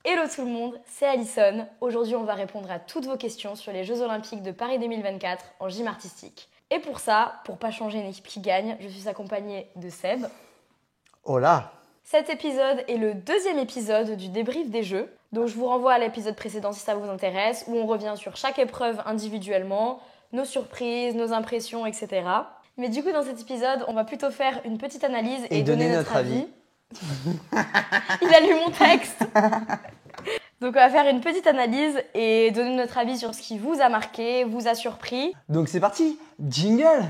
Hello tout le monde, c'est Alison. Aujourd'hui, on va répondre à toutes vos questions sur les Jeux Olympiques de Paris 2024 en gym artistique. Et pour ça, pour pas changer une équipe qui gagne, je suis accompagnée de Seb. Hola! Cet épisode est le deuxième épisode du débrief des Jeux. Donc je vous renvoie à l'épisode précédent si ça vous intéresse, où on revient sur chaque épreuve individuellement, nos surprises, nos impressions, etc. Mais du coup, dans cet épisode, on va plutôt faire une petite analyse et donner notre avis. Il a lu mon texte. Donc on va faire une petite analyse et donner notre avis sur ce qui vous a marqué, vous a surpris. Donc c'est parti! Jingle!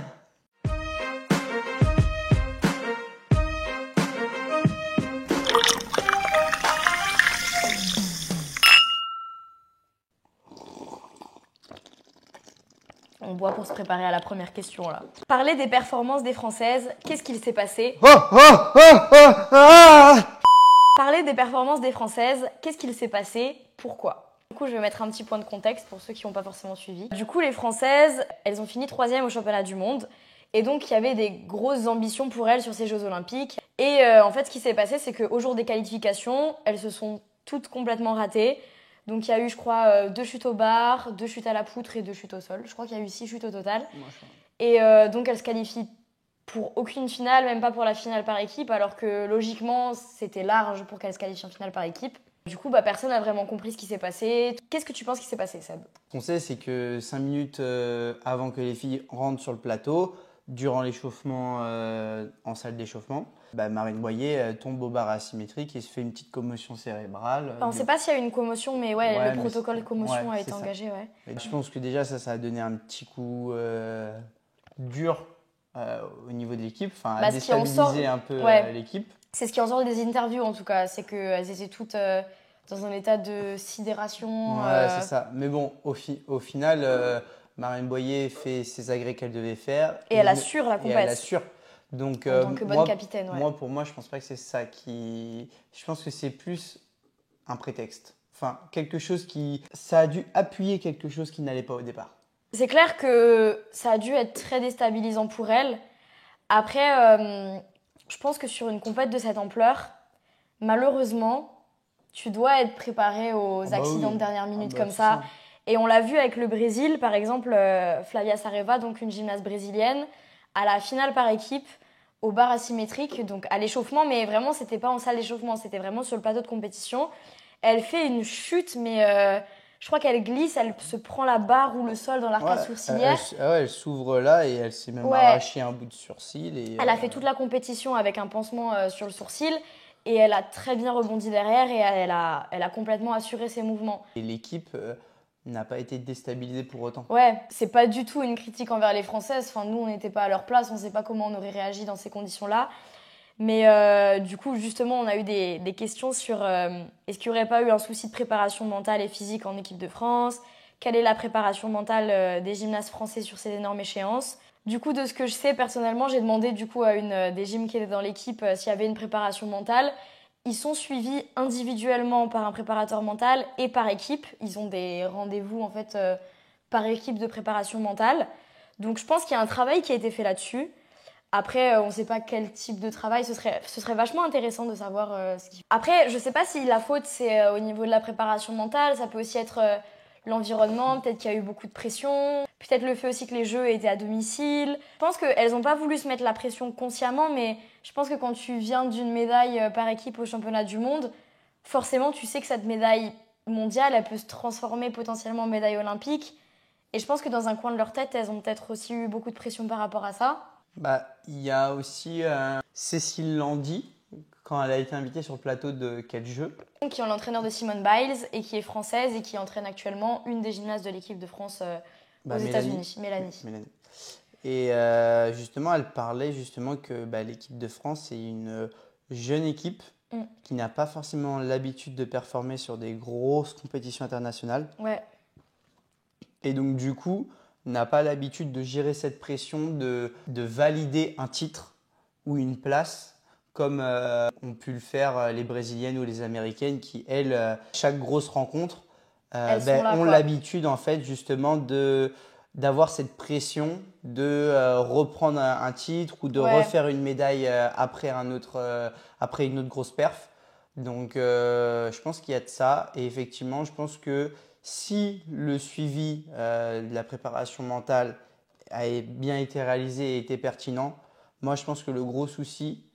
On boit pour se préparer à la première question là. Parler des performances des Françaises, qu'est-ce qu'il s'est passé? Parler des performances des Françaises, qu'est-ce qu'il s'est passé? Pourquoi? Du coup, je vais mettre un petit point de contexte pour ceux qui n'ont pas forcément suivi. Du coup, les Françaises, elles ont fini 3e au championnat du monde. Et donc, il y avait des grosses ambitions pour elles sur ces Jeux Olympiques. Et en fait, ce qui s'est passé, c'est qu'au jour des qualifications, elles se sont toutes complètement ratées. Donc, il y a eu, je crois, 2 chutes au bar, 2 chutes à la poutre et 2 chutes au sol. Je crois qu'il y a eu 6 chutes au total. Et donc, elles se qualifient pour aucune finale, même pas pour la finale par équipe, alors que logiquement, c'était large pour qu'elles se qualifient en finale par équipe. Du coup, personne n'a vraiment compris ce qui s'est passé. Qu'est-ce que tu penses qui s'est passé, Seb? Ce qu'on sait, c'est que 5 minutes avant que les filles rentrent sur le plateau, durant l'échauffement en salle d'échauffement, Marine Boyer tombe au bar asymétrique et se fait une petite commotion cérébrale. Enfin, on ne sait pas s'il y a eu une commotion, mais ouais, Ouais, le protocole de commotion a été c'est ça. engagé. Ouais. Et je pense que déjà, ça a donné un petit coup dur au niveau de l'équipe, enfin, à Ce qui en sort, déstabiliser un peu ouais, l'équipe. c'est ce qui en sort des interviews en tout cas, c'est qu'elles étaient toutes dans un état de sidération. Ouais, c'est ça. Mais bon, au final, Marine Boyer fait ses agrès qu'elle devait faire. Et elle assure la Et elle compète. assure. Donc, En tant que bonne capitaine, ouais. pour moi, je pense pas que c'est ça qui. Je pense que c'est plus un prétexte. Enfin, quelque chose qui. Ça a dû appuyer quelque chose qui n'allait pas au départ. C'est clair que ça a dû être très déstabilisant pour elle. Après, je pense que sur une compète de cette ampleur, malheureusement, tu dois être préparé aux accidents de dernière minute comme ça. Et on l'a vu avec le Brésil, par exemple, Flavia Sareva, donc une gymnaste brésilienne, à la finale par équipe, au bar asymétrique, donc à l'échauffement, mais vraiment, c'était pas en salle d'échauffement, c'était vraiment sur le plateau de compétition. Elle fait une chute, mais je crois qu'elle glisse, elle se prend la barre ou le sol dans l'arcade sourcilière. Elle s'ouvre là et elle s'est même arraché un bout de sourcil. Et, elle a fait toute la compétition avec un pansement sur le sourcil et elle a très bien rebondi derrière et elle a complètement assuré ses mouvements. Et l'équipe n'a pas été déstabilisée pour autant. Ouais, c'est pas du tout une critique envers les Françaises. Enfin, nous, on n'était pas à leur place, on sait pas comment on aurait réagi dans ces conditions-là. Mais du coup, justement, on a eu des questions sur est-ce qu'il n'y aurait pas eu un souci de préparation mentale et physique en équipe de France? Quelle est la préparation mentale des gymnastes français sur ces énormes échéances? Du coup, de ce que je sais, personnellement, j'ai demandé du coup à une des gyms qui était dans l'équipe s'il y avait une préparation mentale. Ils sont suivis individuellement par un préparateur mental et par équipe. Ils ont des rendez-vous en fait par équipe de préparation mentale. Donc je pense qu'il y a un travail qui a été fait là-dessus. Après, on ne sait pas quel type de travail. Ce serait vachement intéressant de savoir ce qui... Après, je ne sais pas si la faute, c'est au niveau de la préparation mentale. Ça peut aussi être l'environnement. Peut-être qu'il y a eu beaucoup de pression. Peut-être le fait aussi que les jeux étaient à domicile. Je pense qu'elles n'ont pas voulu se mettre la pression consciemment, mais je pense que quand tu viens d'une médaille par équipe au championnat du monde, forcément, tu sais que cette médaille mondiale, elle peut se transformer potentiellement en médaille olympique. Et je pense que dans un coin de leur tête, elles ont peut-être aussi eu beaucoup de pression par rapport à ça. Il y a aussi Cécile Landy, quand elle a été invitée sur le plateau de Quel jeu, qui est l'entraîneur de Simone Biles et qui est française et qui entraîne actuellement une des gymnastes de l'équipe de France aux États-Unis, Mélanie. Et justement, elle parlait justement que l'équipe de France c'est une jeune équipe qui n'a pas forcément l'habitude de performer sur des grosses compétitions internationales. Ouais. Et donc du coup, n'a pas l'habitude de gérer cette pression de valider un titre ou une place comme ont pu le faire les Brésiliennes ou les Américaines qui, elles, chaque grosse rencontre, ont l'habitude en fait justement d'avoir cette pression de reprendre un titre ou de refaire une médaille après une autre grosse perf. Donc, je pense qu'il y a de ça. Et effectivement, je pense que si le suivi de la préparation mentale a bien été réalisé et été pertinent, moi, je pense que le gros souci,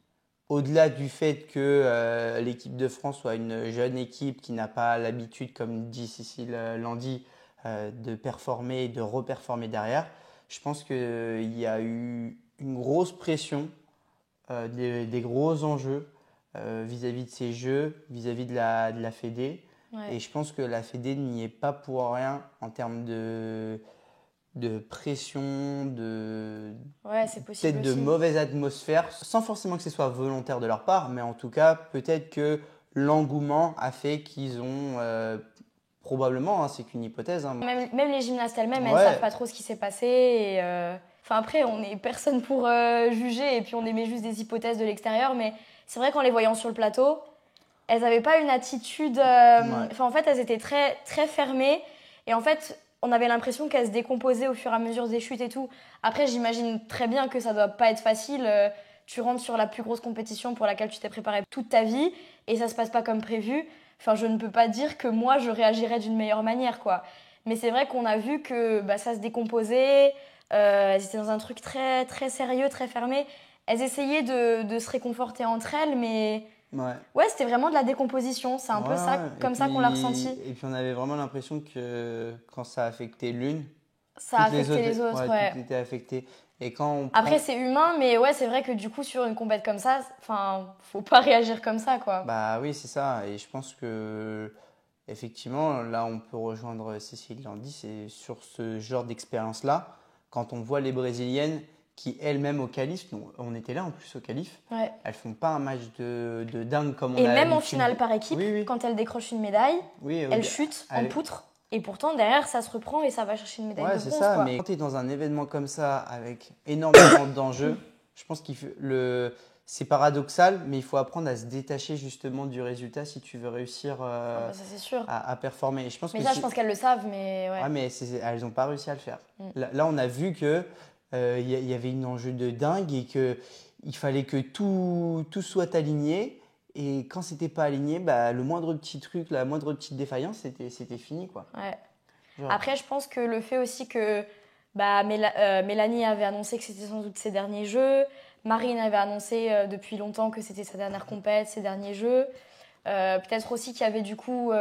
au-delà du fait que l'équipe de France soit une jeune équipe qui n'a pas l'habitude, comme dit Cécile Landy, de performer et de reperformer derrière, je pense qu'il y a eu une grosse pression, des gros enjeux vis-à-vis de ces jeux, vis-à-vis de la Fédé. Ouais. Et je pense que la Fédé n'y est pas pour rien en termes de pression, Ouais, c'est possible peut-être de aussi. mauvaise atmosphère, sans forcément que ce soit volontaire de leur part, mais en tout cas, peut-être que l'engouement a fait qu'ils ont probablement, hein, c'est qu'une hypothèse. Hein. Même les gymnastes elles-mêmes, elles savent Ouais, pas trop ce qui s'est passé. Et, enfin, après, on n'est personne pour juger et puis on émet juste des hypothèses de l'extérieur. Mais c'est vrai qu'en les voyant sur le plateau, elles n'avaient pas une attitude. ouais, Enfin, en fait, elles étaient très, très fermées. Et en fait, on avait l'impression qu'elles se décomposaient au fur et à mesure des chutes et tout. Après, j'imagine très bien que ça doit pas être facile. Tu rentres sur la plus grosse compétition pour laquelle tu t'es préparé toute ta vie et ça se passe pas comme prévu. Enfin, je ne peux pas dire que moi, je réagirais d'une meilleure manière, quoi. Mais c'est vrai qu'on a vu que bah, ça se décomposait. Elles étaient dans un truc très, très sérieux, très fermé. Elles essayaient de se réconforter entre elles, mais ouais. ouais, c'était vraiment de la décomposition. C'est un Ouais, peu ça, ouais. comme ça qu'on l'a ressenti. Et puis on avait vraiment l'impression que quand ça affectait l'une, Ça a toutes les affecté autres, les autres, ouais, ouais. toutes étaient affectées. Et quand on Après, prend, c'est humain, mais ouais, c'est vrai que du coup, sur une compète comme ça, enfin, faut pas réagir comme ça, quoi. bah oui, c'est ça. Et je pense que effectivement, là, on peut rejoindre Cécile Landy, c'est sur ce genre d'expérience-là, quand on voit les Brésiliennes qui elles-mêmes au qualif, nous, on était là en plus au qualif, Ouais. elles font pas un match de dingue comme on Et a même en l'habitude. finale par équipe, Oui, oui, quand elle décroche une médaille, oui. elle chute en Allez. poutre. Et pourtant, derrière, ça se reprend et ça va chercher une médaille Ouais, de c'est bronze, ça. quoi. Mais quand tu es dans un événement comme ça, avec énormément d'enjeux, je pense c'est paradoxal, mais il faut apprendre à se détacher justement du résultat si tu veux réussir Ah bah, ça, c'est sûr. à performer. Et je pense Mais que ça, je pense qu'elles le savent, mais ouais. ouais, mais elles n'ont pas réussi à le faire. Mm. Là, on a vu que y avait une enjeu de dingue et que il fallait que tout soit aligné. Et quand c'était pas aligné, bah, le moindre petit truc, la moindre petite défaillance, c'était fini, quoi. Ouais. Genre, Après, je pense que le fait aussi que bah, Mélanie avait annoncé que c'était sans doute ses derniers jeux, Marine avait annoncé depuis longtemps que c'était sa dernière compète, ses derniers jeux. Peut-être aussi qu'il y avait du coup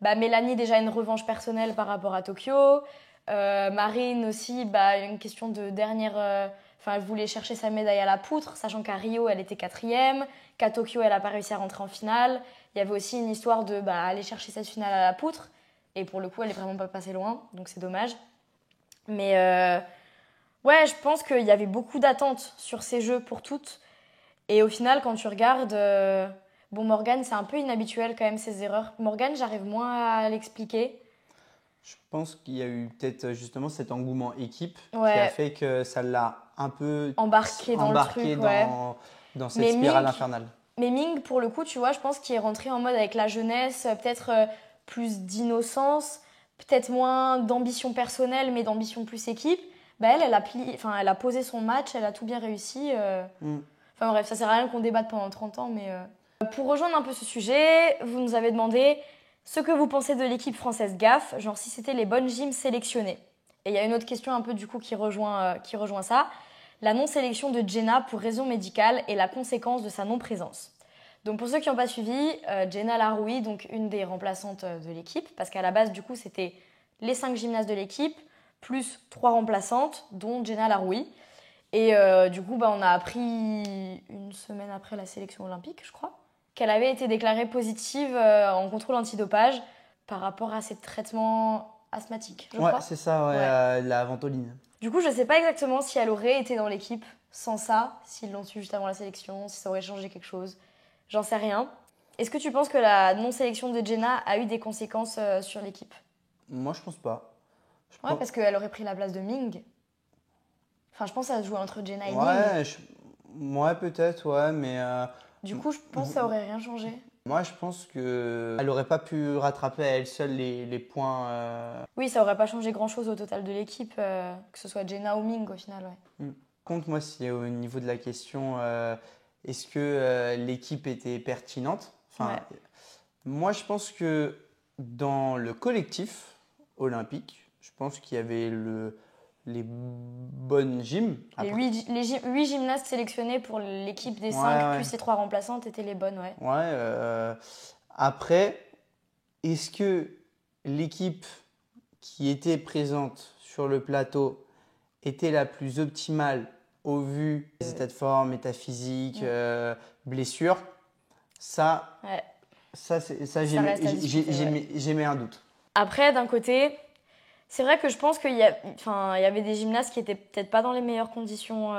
bah, Mélanie déjà une revanche personnelle par rapport à Tokyo. Marine aussi, bah, une question de dernière. Enfin, elle voulait chercher sa médaille à la poutre, sachant qu'à Rio, elle était quatrième, qu'à Tokyo, elle n'a pas réussi à rentrer en finale. Il y avait aussi une histoire de bah, aller chercher cette finale à la poutre. Et pour le coup, elle est vraiment pas passée loin, donc c'est dommage. Mais ouais, je pense qu'il y avait beaucoup d'attentes sur ces jeux pour toutes. Et au final, quand tu regardes, bon, Morgane, c'est un peu inhabituel quand même ses erreurs. Morgane, j'arrive moins à l'expliquer. je pense qu'il y a eu peut-être justement cet engouement équipe qui a Ouais, fait que ça l'a un peu embarqué dans le embarqué truc, ouais. dans cette Mais spirale Ming, infernale. mais Ming, pour le coup, tu vois, je pense qu'il est rentré en mode avec la jeunesse, peut-être plus d'innocence, peut-être moins d'ambition personnelle, mais d'ambition plus équipe. Bah elle, elle a posé son match, elle a tout bien réussi. Mm. Enfin bref, ça sert à rien qu'on débatte pendant 30 ans, mais... Pour rejoindre un peu ce sujet, vous nous avez demandé ce que vous pensez de l'équipe française GAF, genre si c'était les bonnes gyms sélectionnées. Et il y a une autre question un peu du coup qui rejoint ça. La non-sélection de Jenna pour raison médicale et la conséquence de sa non-présence. Donc pour ceux qui n'ont pas suivi, Jenna Laroui, donc une des remplaçantes de l'équipe, parce qu'à la base du coup c'était les 5 gymnastes de l'équipe, plus 3 remplaçantes, dont Jenna Laroui. Et du coup, bah, on a appris une semaine après la sélection olympique, je crois, qu'elle avait été déclarée positive en contrôle antidopage par rapport à ses traitements asthmatiques, je Ouais, crois. c'est ça, ouais, Ouais. la ventoline. Du coup, je sais pas exactement si elle aurait été dans l'équipe sans ça, s'ils l'ont su juste avant la sélection, si ça aurait changé quelque chose. J'en sais rien. Est-ce que tu penses que la non-sélection de Jenna a eu des conséquences sur l'équipe? Moi, je pense pas. Je Ouais, pense... parce qu'elle aurait pris la place de Ming. Enfin, je pense que ça se jouait entre Jenna et Ming. Ouais, ouais, peut-être, ouais, mais Du coup, je pense que ça aurait rien changé. moi, je pense que elle aurait pas pu rattraper à elle seule les points. Oui, ça aurait pas changé grand-chose au total de l'équipe, que ce soit Jenna ou Ming au final, ouais. Contre moi, si au niveau de la question, est-ce que l'équipe était pertinente? Enfin, moi, je pense que dans le collectif olympique, je pense qu'il y avait les bonnes gyms. Les 8 gymnastes sélectionnés pour l'équipe des 5 plus les 3 remplaçantes étaient les bonnes, ouais. Après, est-ce que l'équipe qui était présente sur le plateau était la plus optimale au vu des états de forme, état physique, blessures? Ça j'ai mis un doute. Après, d'un côté, c'est vrai que je pense qu'il y avait des gymnastes qui étaient peut-être pas dans les meilleures conditions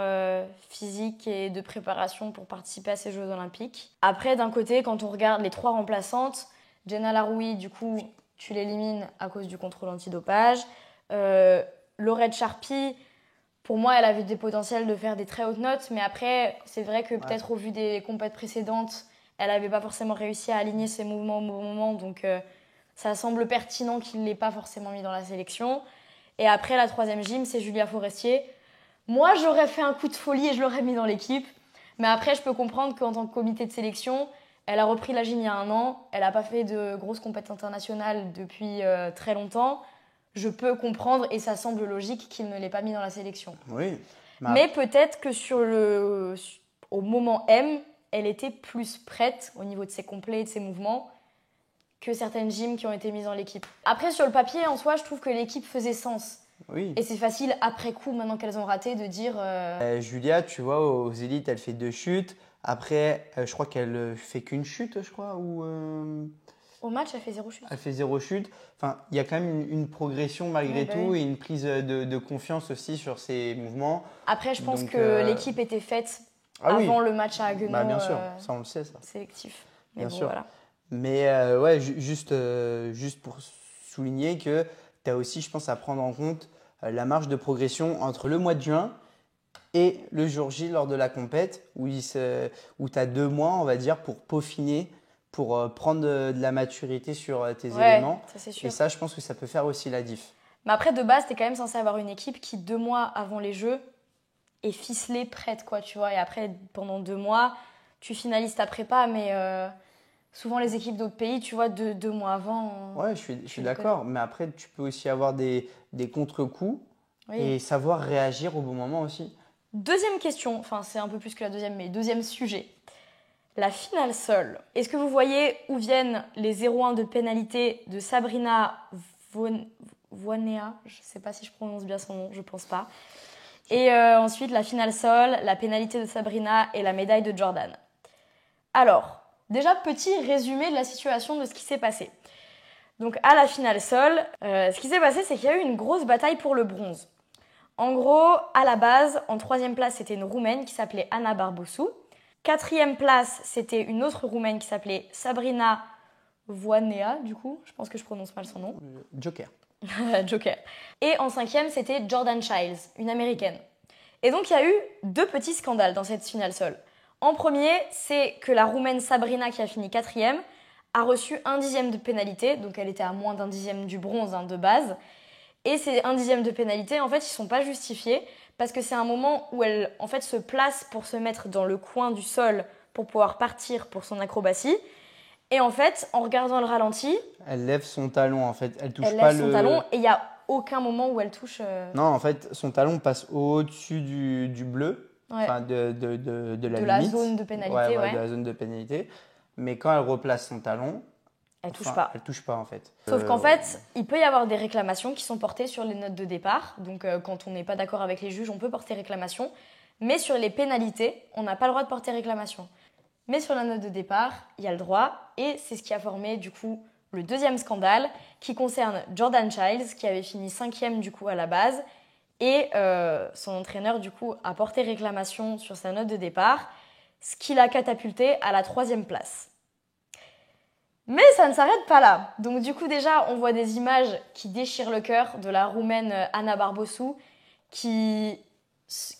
physiques et de préparation pour participer à ces Jeux Olympiques. Après, d'un côté, quand on regarde les 3 remplaçantes, Jenna Laroui, du coup, tu l'élimines à cause du contrôle antidopage. Laurette Charpy, pour moi, elle avait des potentiels de faire des très hautes notes, mais après, c'est vrai que peut-être au vu des compètes précédentes, elle n'avait pas forcément réussi à aligner ses mouvements au bon moment, donc ça semble pertinent qu'il ne l'ait pas forcément mis dans la sélection. Et après, la 3e gym, c'est Julia Forestier. Moi, j'aurais fait un coup de folie et je l'aurais mis dans l'équipe, mais après, je peux comprendre qu'en tant que comité de sélection, elle a repris la gym il y a 1 an, elle n'a pas fait de grosses compétitions internationales depuis très longtemps. Je peux comprendre et ça semble logique qu'il ne l'ait pas mis dans la sélection. Oui. Mais peut-être que au moment M, elle était plus prête au niveau de ses complets et de ses mouvements que certaines gyms qui ont été mises dans l'équipe. Après, sur le papier, en soi, je trouve que l'équipe faisait sens. Oui. Et c'est facile, après coup, maintenant qu'elles ont raté, de dire... Julia, tu vois, aux élites, elle fait 2 chutes. Après, je crois qu'elle fait qu'une chute, je crois. Au match, elle fait 0 chute. Elle fait 0 chute. Enfin, il y a quand même une progression malgré tout et une prise de confiance aussi sur ses mouvements. Après, je pense que l'équipe était faite avant le match à Haguenau. Bien sûr, ça on le sait, ça. Sélectif. Mais bien sûr. Voilà. Mais juste pour souligner que tu as aussi, je pense, à prendre en compte la marge de progression entre le mois de juin et le jour J lors de la compète où tu as 2 mois, on va dire, pour peaufiner, pour prendre de la maturité sur tes éléments. Ça, c'est sûr. Et ça, je pense que ça peut faire aussi la diff. Mais après, de base, tu es quand même censé avoir une équipe qui, 2 mois avant les Jeux, est ficelée, prête, quoi, tu vois. Et après, pendant 2 mois, tu finalises ta prépa, mais souvent les équipes d'autres pays, tu vois, 2 mois avant... Ouais, je suis d'accord. Mais après, tu peux aussi avoir des contre-coups et savoir réagir au bon moment aussi. Deuxième question, enfin c'est un peu plus que la deuxième, mais deuxième sujet. La finale seule. Est-ce que vous voyez où viennent les 0-1 de pénalité de Sabrina Voinea? Je ne sais pas si je prononce bien son nom, je pense pas. Et ensuite la finale seule, la pénalité de Sabrina et la médaille de Jordan. Alors, déjà petit résumé de la situation de ce qui s'est passé. Donc à la finale seule, ce qui s'est passé c'est qu'il y a eu une grosse bataille pour le bronze. En gros, à la base, en 3e place, c'était une Roumaine qui s'appelait Ana Barbosu. 4e place, c'était une autre Roumaine qui s'appelait Sabrina Voinea, du coup. Je pense que je prononce mal son nom. Joker. Joker. Et en 5e, c'était Jordan Childs, une Américaine. Et donc, il y a eu 2 petits scandales dans cette finale seule. En premier, c'est que la Roumaine Sabrina, qui a fini 4e, a reçu 1/10 de pénalité. Donc, elle était à moins d'1/10 du bronze de base. Et ces 1/10 de pénalité, en fait, ils ne sont pas justifiés parce que c'est un moment où elle en fait, se place pour se mettre dans le coin du sol pour pouvoir partir pour son acrobatie. Et en fait, en regardant le ralenti... Elle lève son talon, en fait. Elle lève son talon et il n'y a aucun moment où elle touche... Non, en fait, son talon passe au-dessus du bleu, enfin de la limite. La zone de pénalité, de la zone de pénalité. Mais quand elle replace son talon... Elle touche pas. Elle touche pas, en fait. Sauf qu'en fait, il peut y avoir des réclamations qui sont portées sur les notes de départ. Donc, quand on n'est pas d'accord avec les juges, on peut porter réclamation. Mais sur les pénalités, on n'a pas le droit de porter réclamation. Mais sur la note de départ, il y a le droit. Et c'est ce qui a formé, du coup, le 2e scandale qui concerne Jordan Childs, qui avait fini 5e, du coup, à la base. Et son entraîneur, du coup, a porté réclamation sur sa note de départ, ce qui l'a catapulté à la 3e place. Mais ça ne s'arrête pas là. Donc du coup déjà, on voit des images qui déchirent le cœur de la Roumaine Ana Barbosu qui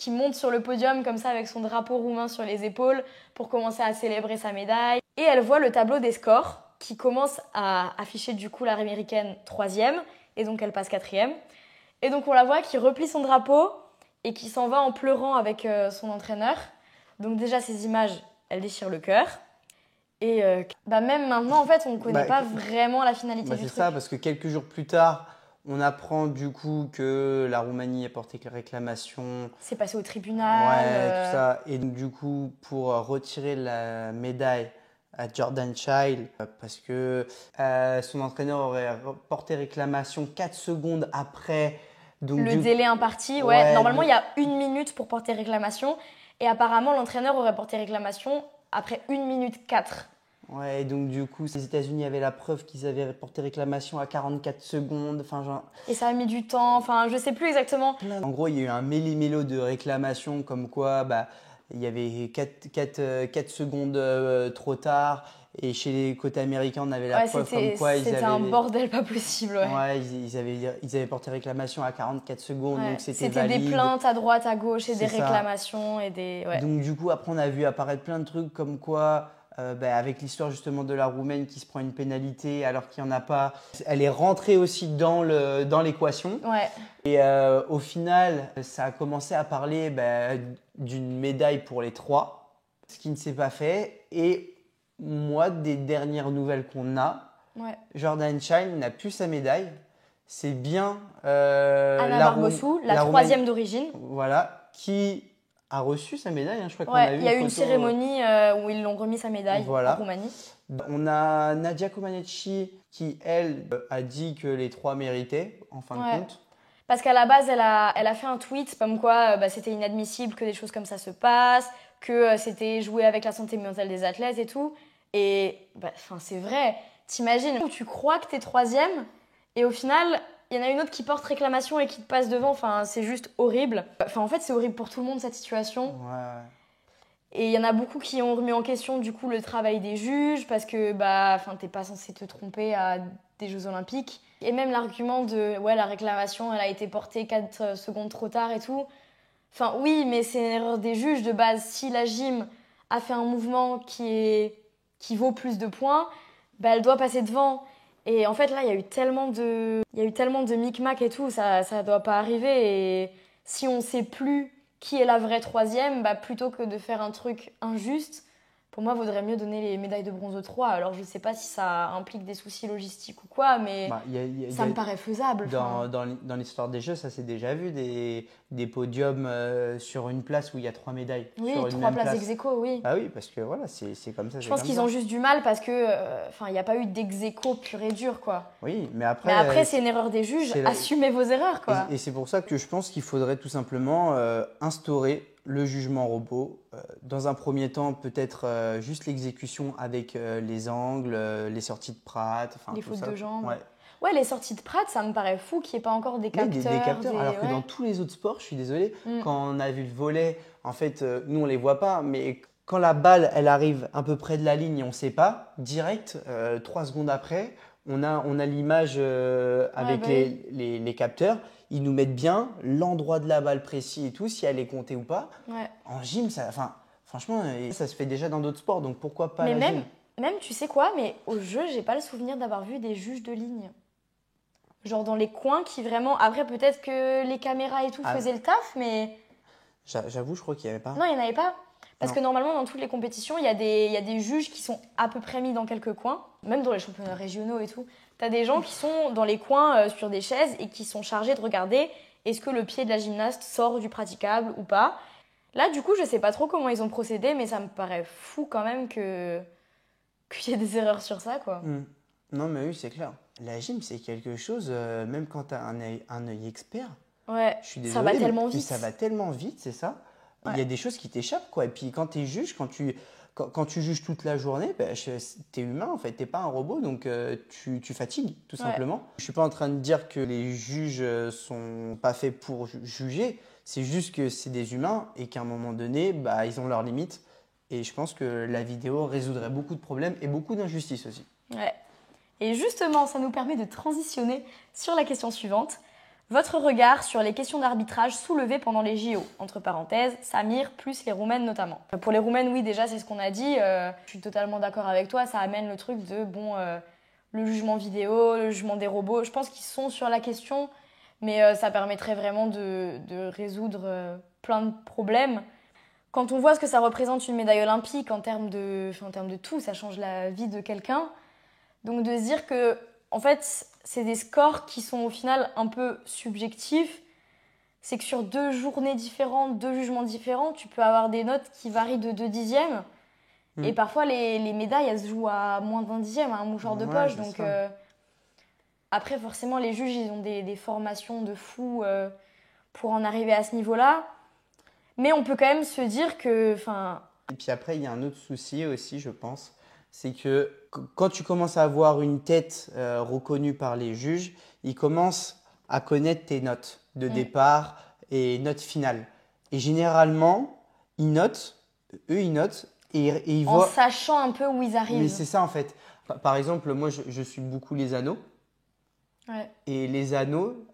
monte sur le podium comme ça avec son drapeau roumain sur les épaules pour commencer à célébrer sa médaille. Et elle voit le tableau des scores qui commence à afficher du coup l'américaine 3e et donc elle passe 4e. Et donc on la voit qui replie son drapeau et qui s'en va en pleurant avec son entraîneur. Donc déjà ces images, elles déchirent le cœur. Et même maintenant, en fait, on ne connaît pas vraiment la finalité du c'est truc. ça, parce que quelques jours plus tard, on apprend du coup que la Roumanie a porté réclamation. C'est passé au tribunal. Ouais, tout ça. Et donc, du coup, pour retirer la médaille à Jordan Child, parce que son entraîneur aurait porté réclamation 4 secondes après. Donc, le délai imparti, ouais. Normalement, il y a 1 minute pour porter réclamation. Et apparemment, l'entraîneur aurait porté réclamation après 1 minute 4. Ouais, et donc du coup, les États-Unis avaient la preuve qu'ils avaient porté réclamation à 44 secondes. Enfin, genre... Et ça a mis du temps, enfin, je sais plus exactement. En gros, il y a eu un méli-mélo de réclamations comme quoi il y avait 4 secondes trop tard. Et chez les côtés américains, on avait la preuve comme quoi ils avaient... C'était un bordel pas possible, ouais. Ouais, ils avaient porté réclamation à 44 secondes, ouais. donc c'était valide. C'était des plaintes à droite, à gauche et des réclamations et des... Ouais. Donc du coup, après, on a vu apparaître plein de trucs comme quoi... avec l'histoire justement de la Roumaine qui se prend une pénalité alors qu'il n'y en a pas. Elle est rentrée aussi dans l'équation. Ouais. Et au final, ça a commencé à parler d'une médaille pour les 3, ce qui ne s'est pas fait. Et moi, des dernières nouvelles qu'on a, Jordan Child n'a plus sa médaille. C'est bien Anna Barbossou, la 3e d'origine. Voilà, qui a reçu sa médaille. Je crois qu'on a il y a eu une cérémonie où ils l'ont remis sa médaille en Roumanie. On a Nadia Comaneci qui, elle, a dit que les 3 méritaient, en fin de compte. Parce qu'à la base, elle a fait un tweet comme quoi c'était inadmissible que des choses comme ça se passent, que c'était jouer avec la santé mentale des athlètes et tout. Et c'est vrai. T'imagines, tu crois que t'es 3e et au final... Il y en a une autre qui porte réclamation et qui te passe devant. Enfin, c'est juste horrible. En fait, c'est horrible pour tout le monde, cette situation. Ouais. Et il y en a beaucoup qui ont remis en question, du coup, le travail des juges parce que, t'es pas censé te tromper à des Jeux Olympiques. Et même l'argument de, la réclamation, elle a été portée 4 secondes trop tard et tout. Enfin, oui, mais c'est une erreur des juges de base. Si la gym a fait un mouvement qui vaut plus de points, elle doit passer devant. Et en fait, là, il y a eu tellement de micmac et tout, ça doit pas arriver. Et si on sait plus qui est la vraie 3e, plutôt que de faire un truc injuste, pour moi, il vaudrait mieux donner les médailles de bronze aux 3. Alors, je sais pas si ça implique des soucis logistiques ou quoi, mais ça me paraît faisable. Dans l'histoire des Jeux, ça s'est déjà vu, des podiums sur une place où il y a 3 médailles. Oui, sur 3 places ex-aequo, oui. Ah oui, parce que voilà, c'est comme ça. Je pense qu'ils ont juste du mal parce que il n'y a pas eu d'ex-aequo pur et dur, quoi. Oui, mais après c'est une erreur des juges. Assumez vos erreurs, quoi. Et c'est pour ça que je pense qu'il faudrait tout simplement instaurer le jugement robot. Dans un premier temps, peut-être juste l'exécution avec les angles, les sorties de Pratt, les fautes de jambes. Ouais, les sorties de Pratt, ça me paraît fou qu'il n'y ait pas encore des capteurs. Des capteurs, alors que dans tous les autres sports, je suis désolé, quand on a vu le volley, en fait, nous on les voit pas, mais quand la balle elle arrive à peu près de la ligne et on ne sait pas, direct, 3 secondes après, on a l'image avec les capteurs. Ils nous mettent bien l'endroit de la balle précis et tout, si elle est comptée ou pas. Ouais. En gym, franchement, ça se fait déjà dans d'autres sports, donc pourquoi pas mais la gym ? Même, tu sais quoi, mais au jeu, j'ai pas le souvenir d'avoir vu des juges de ligne. Genre dans les coins qui vraiment... Après, peut-être que les caméras et tout faisaient le taf, mais... J'avoue, je crois qu'il n'y avait pas. Non, il n'y en avait pas. Parce que normalement, dans toutes les compétitions, il y a des juges qui sont à peu près mis dans quelques coins. Même dans les championnats régionaux et tout. Tu as des gens qui sont dans les coins sur des chaises et qui sont chargés de regarder est-ce que le pied de la gymnaste sort du praticable ou pas. Là, du coup, je sais pas trop comment ils ont procédé, mais ça me paraît fou quand même qu'il y ait des erreurs sur ça, quoi. Non, mais oui, c'est clair. La gym, c'est quelque chose, même quand tu as un œil expert. Ouais, je suis désolé, ça va tellement vite. Ça va tellement vite, c'est ça. Il y a des choses qui t'échappent, quoi. Et puis quand tu es juge, quand tu juges toute la journée, tu es humain, en fait. Tu n'es pas un robot, donc tu fatigues, tout simplement. Je ne suis pas en train de dire que les juges sont pas faits pour juger. C'est juste que c'est des humains et qu'à un moment donné, ils ont leurs limites. Et je pense que la vidéo résoudrait beaucoup de problèmes et beaucoup d'injustices aussi. Ouais. Et justement, ça nous permet de transitionner sur la question suivante. Votre regard sur les questions d'arbitrage soulevées pendant les JO, entre parenthèses, Samir plus les Roumaines notamment. Pour les Roumaines, oui, déjà, c'est ce qu'on a dit. Je suis totalement d'accord avec toi. Ça amène le truc de, le jugement vidéo, le jugement des robots. Je pense qu'ils sont sur la question, mais ça permettrait vraiment de résoudre plein de problèmes. Quand on voit ce que ça représente une médaille olympique en termes de tout, ça change la vie de quelqu'un. Donc de se dire que, en fait, c'est des scores qui sont au final un peu subjectifs. C'est que sur 2 journées différentes, 2 jugements différents, tu peux avoir des notes qui varient de 2/10. Et parfois, les médailles, elles se jouent à moins d'1/10, à un mouchoir de poche. Donc après, forcément, les juges, ils ont des formations de fous pour en arriver à ce niveau-là. Mais on peut quand même se dire que... Et puis après, il y a un autre souci aussi, je pense. C'est que quand tu commences à avoir une tête reconnue par les juges, ils commencent à connaître tes notes de départ et notes finales. Et généralement, ils notent et ils en voient… sachant un peu où ils arrivent. Mais c'est ça en fait. Par exemple, moi, je suis beaucoup les anneaux. Ouais. Et les anneaux,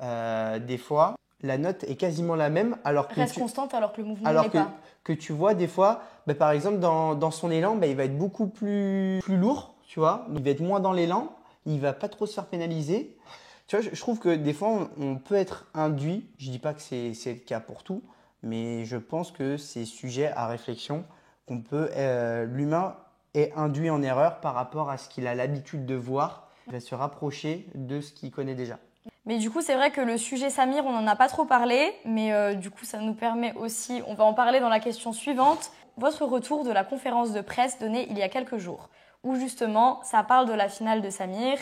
des fois, la note est quasiment la même alors que Reste constante alors que le mouvement alors n'est pas. que tu vois des fois, par exemple dans son élan, il va être beaucoup plus lourd, tu vois. Il va être moins dans l'élan, il va pas trop se faire pénaliser. Tu vois, je trouve que des fois on peut être induit. Je dis pas que c'est le cas pour tout, mais je pense que c'est sujet à réflexion qu'on peut l'humain est induit en erreur par rapport à ce qu'il a l'habitude de voir. Il va se rapprocher de ce qu'il connaît déjà. Mais du coup, c'est vrai que le sujet Samir, on n'en a pas trop parlé, mais du coup, ça nous permet aussi, on va en parler dans la question suivante, votre retour de la conférence de presse donnée il y a quelques jours, où justement, ça parle de la finale de Samir.